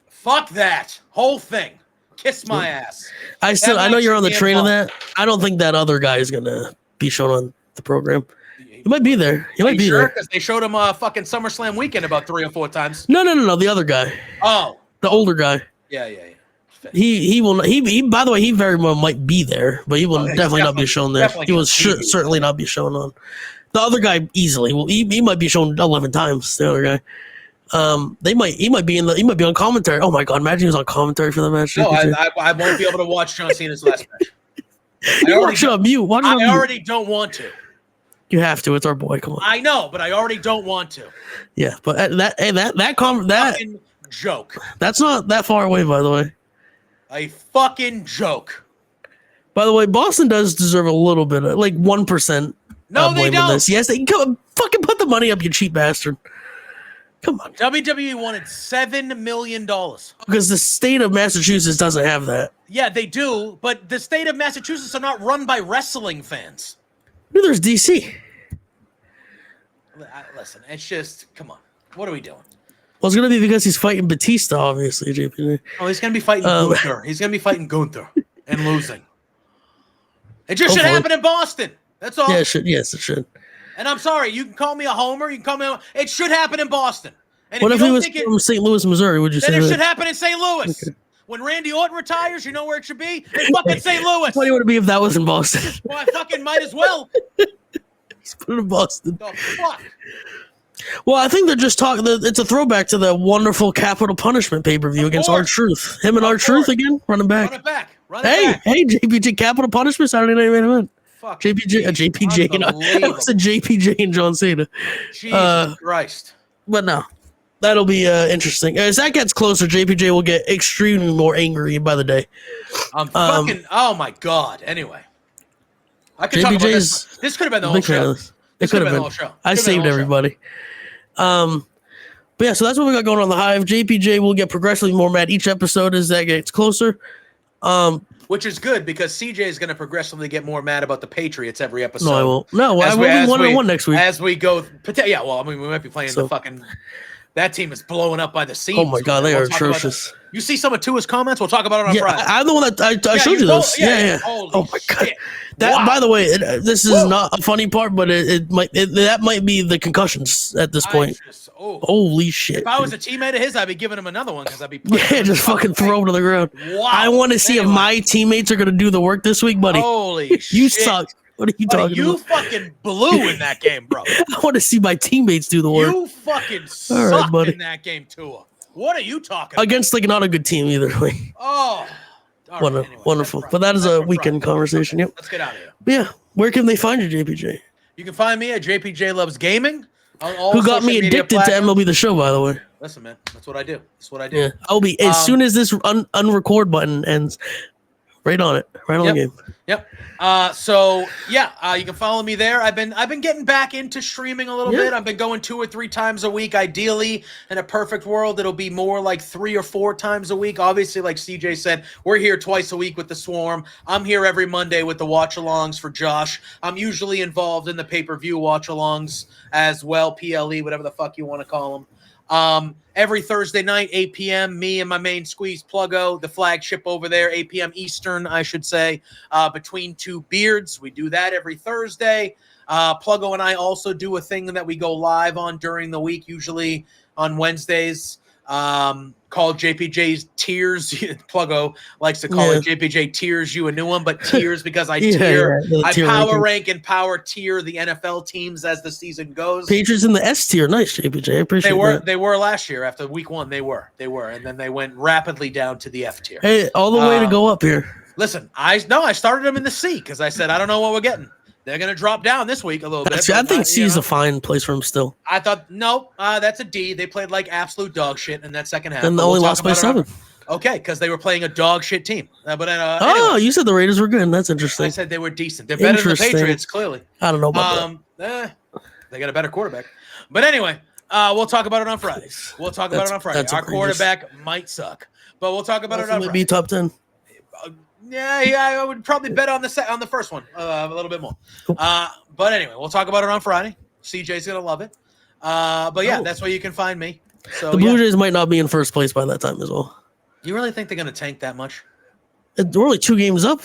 fuck that whole thing. Kiss my ass. I know you're on the train of that. I don't think that other guy is going to be shown on the program. He might be there. He might be there. Because they showed him fucking SummerSlam weekend about 3 or 4 times. No. The other guy. Oh. The older guy. Yeah. He will. He by the way, he very well might be there, but he will definitely not be shown there. He will certainly not be shown on. The other guy easily. Well, he might be shown 11 times. The other guy. He might be on commentary. Oh my god! Imagine he was on commentary for the match. No, I won't be able to watch John Cena's last match. I already don't want to. You have to. It's our boy. Come on. I know, but I already don't want to. Yeah, but that fucking joke. That's not that far away, by the way. A fucking joke. By the way, Boston does deserve a little bit of 1%. No, they don't. This. Yes, they can come fucking put the money up, you cheap bastard. Come on. WWE wanted $7 million. Because the state of Massachusetts doesn't have that. Yeah, they do, but the state of Massachusetts are not run by wrestling fans. No, there's DC. Listen, it's just, come on. What are we doing? Well, it's going to be because he's fighting Batista, obviously, JP. Oh, he's going to be fighting Gunther. He's going to be fighting Gunther and losing. It just should happen in Boston. That's all. Yeah, it should. Yes, it should. And I'm sorry, you can call me a homer. You can call me it should happen in Boston. And what if he was from St. Louis, Missouri? Would you say that? Then it should happen in St. Louis. Okay. When Randy Orton retires, you know where it should be? In fucking St. Louis. What would it be if that was in Boston? Well, I fucking might as well. Let's put it in Boston. The fuck? Well, I think they're just talking. It's a throwback to the wonderful Capital Punishment pay-per-view against R-Truth. Him and R-Truth again, running back. Hey, JPJ Capital Punishment Saturday Night Main Event. Fuck. JPJ. I said JPJ and John Cena. Jesus Christ. But no, that'll be interesting. As that gets closer, JPJ will get extremely more angry by the day. I'm fucking. Oh my god. Anyway, I could talk about this. This could have been the whole show. It could have been the whole show. I saved everybody. But yeah, so that's what we got going on the Hive. JPJ will get progressively more mad each episode as that gets closer. Which is good because CJ is going to progressively get more mad about the Patriots every episode. No, I won't. No, I will be 1-1 next week. As we go, yeah. Well, I mean, we might be playing the fucking. That team is blowing up by the seams. Oh my god, they are atrocious. You see some of Tua's comments? We'll talk about it on Friday. I'm the one that I showed you those. Yeah. Oh my god. That, by the way, this is not a funny part, but that might be the concussions at this point. Holy shit! If I was a teammate of his, I'd be giving him another one because I'd be just fucking throw him to the ground. Wow. I want to see if my teammates are going to do the work this week, buddy. Holy shit! You suck. What are you talking about? You fucking blew in that game, bro. I want to see my teammates do the work. You fucking sucked in that game, Tua. What are you talking about? Against not a good team either way. Oh. Right, wonderful. But that is a weekend conversation. Yep. Let's get out of here. But yeah. Where can they find you, JPJ? You can find me at JPJ Loves Gaming. Who got me addicted to MLB The Show, by the way. Listen, man. That's what I do. Yeah. I'll be, as soon as this unrecord button ends, right on it. Right on the game. Yep. You can follow me there. I've been getting back into streaming a little bit. I've been going 2 or 3 times a week. Ideally, in a perfect world, it'll be more like 3 or 4 times a week. Obviously, like CJ said, we're here twice a week with the Swarm. I'm here every Monday with the watch-alongs for Josh. I'm usually involved in the pay-per-view watch-alongs as well, PLE, whatever the fuck you want to call them. Every Thursday night, 8 p.m., me and my main squeeze, Pluggo, the flagship over there, 8 p.m. Eastern, I should say, between two beards. We do that every Thursday. Pluggo and I also do a thing that we go live on during the week, usually on Wednesdays, called JPJ's Tears. Pluggo likes to call it JPJ Tears You a New One, but Tears because I I power rank and power tier the NFL teams as the season goes. Patriots in the S tier. Nice, JPJ. I appreciate that. They were last year after week 1. They were. And then they went rapidly down to the F tier. Hey, all the way to go up here. Listen, I started them in the C because I said, I don't know what we're getting. They're going to drop down this week a little bit. I think C is a fine place for them still. I thought, no, that's a D. They played like absolute dog shit in that second half. And they only lost by 7. Okay, because they were playing a dog shit team. Anyway, you said the Raiders were good. That's interesting. I said they were decent. They're better than the Patriots, clearly. I don't know about that. They got a better quarterback. But anyway, we'll talk about it on Friday. Our quarterback might suck, but we'll talk about it on Friday. Be top 10. Yeah, I would probably bet on the first one a little bit more. But anyway, we'll talk about it on Friday. CJ's gonna love it. But yeah, that's where you can find me. So the Blue Jays might not be in first place by that time as well. You really think they're gonna tank that much? They're only 2 games up.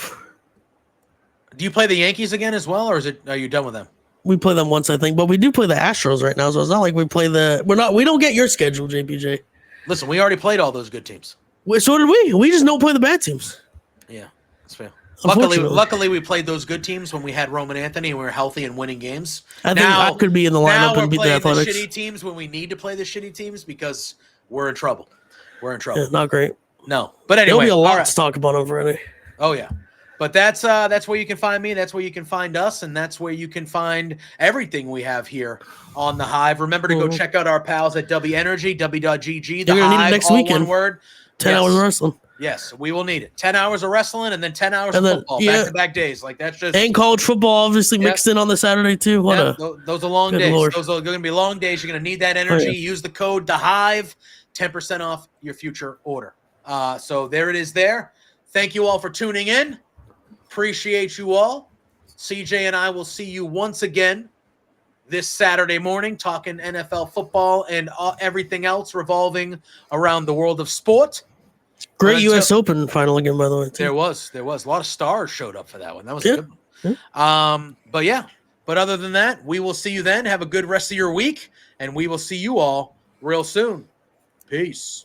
Do you play the Yankees again as well, or are you done with them? We play them once, I think, but we do play the Astros right now, so it's not like we play we don't get your schedule, JPJ. Listen, we already played all those good teams. So did we. We just don't play the bad teams. Yeah, that's fair. Luckily, we played those good teams when we had Roman Anthony and we were healthy and winning games. I think I could be in the lineup and beat the Athletics. The shitty teams when we need to play the shitty teams because we're in trouble. Yeah, not great. No, but anyway, there'll be a lot to talk about on Friday. Oh yeah, but that's where you can find me. That's where you can find us, and that's where you can find everything we have here on the Hive. Remember to go check out our pals at W Energy, w.gg. The Hive, next all weekend. One word. 10 hours of wrestling. Yes, we will need it. 10 hours of wrestling and then 10 hours of football, back-to-back days. Like that's just and college football obviously mixed in on the Saturday too. Those are long days. Lord. Those are going to be long days. You're going to need that energy. Use the code THEHIVE, 10% off your future order. So there it is there. Thank you all for tuning in. Appreciate you all. CJ and I will see you once again this Saturday morning talking NFL football and everything else revolving around the world of sport. Great U.S. Open final again, by the way. Too. There was a lot of stars showed up for that one. That was a good one. But other than that, we will see you then. Have a good rest of your week, and we will see you all real soon. Peace.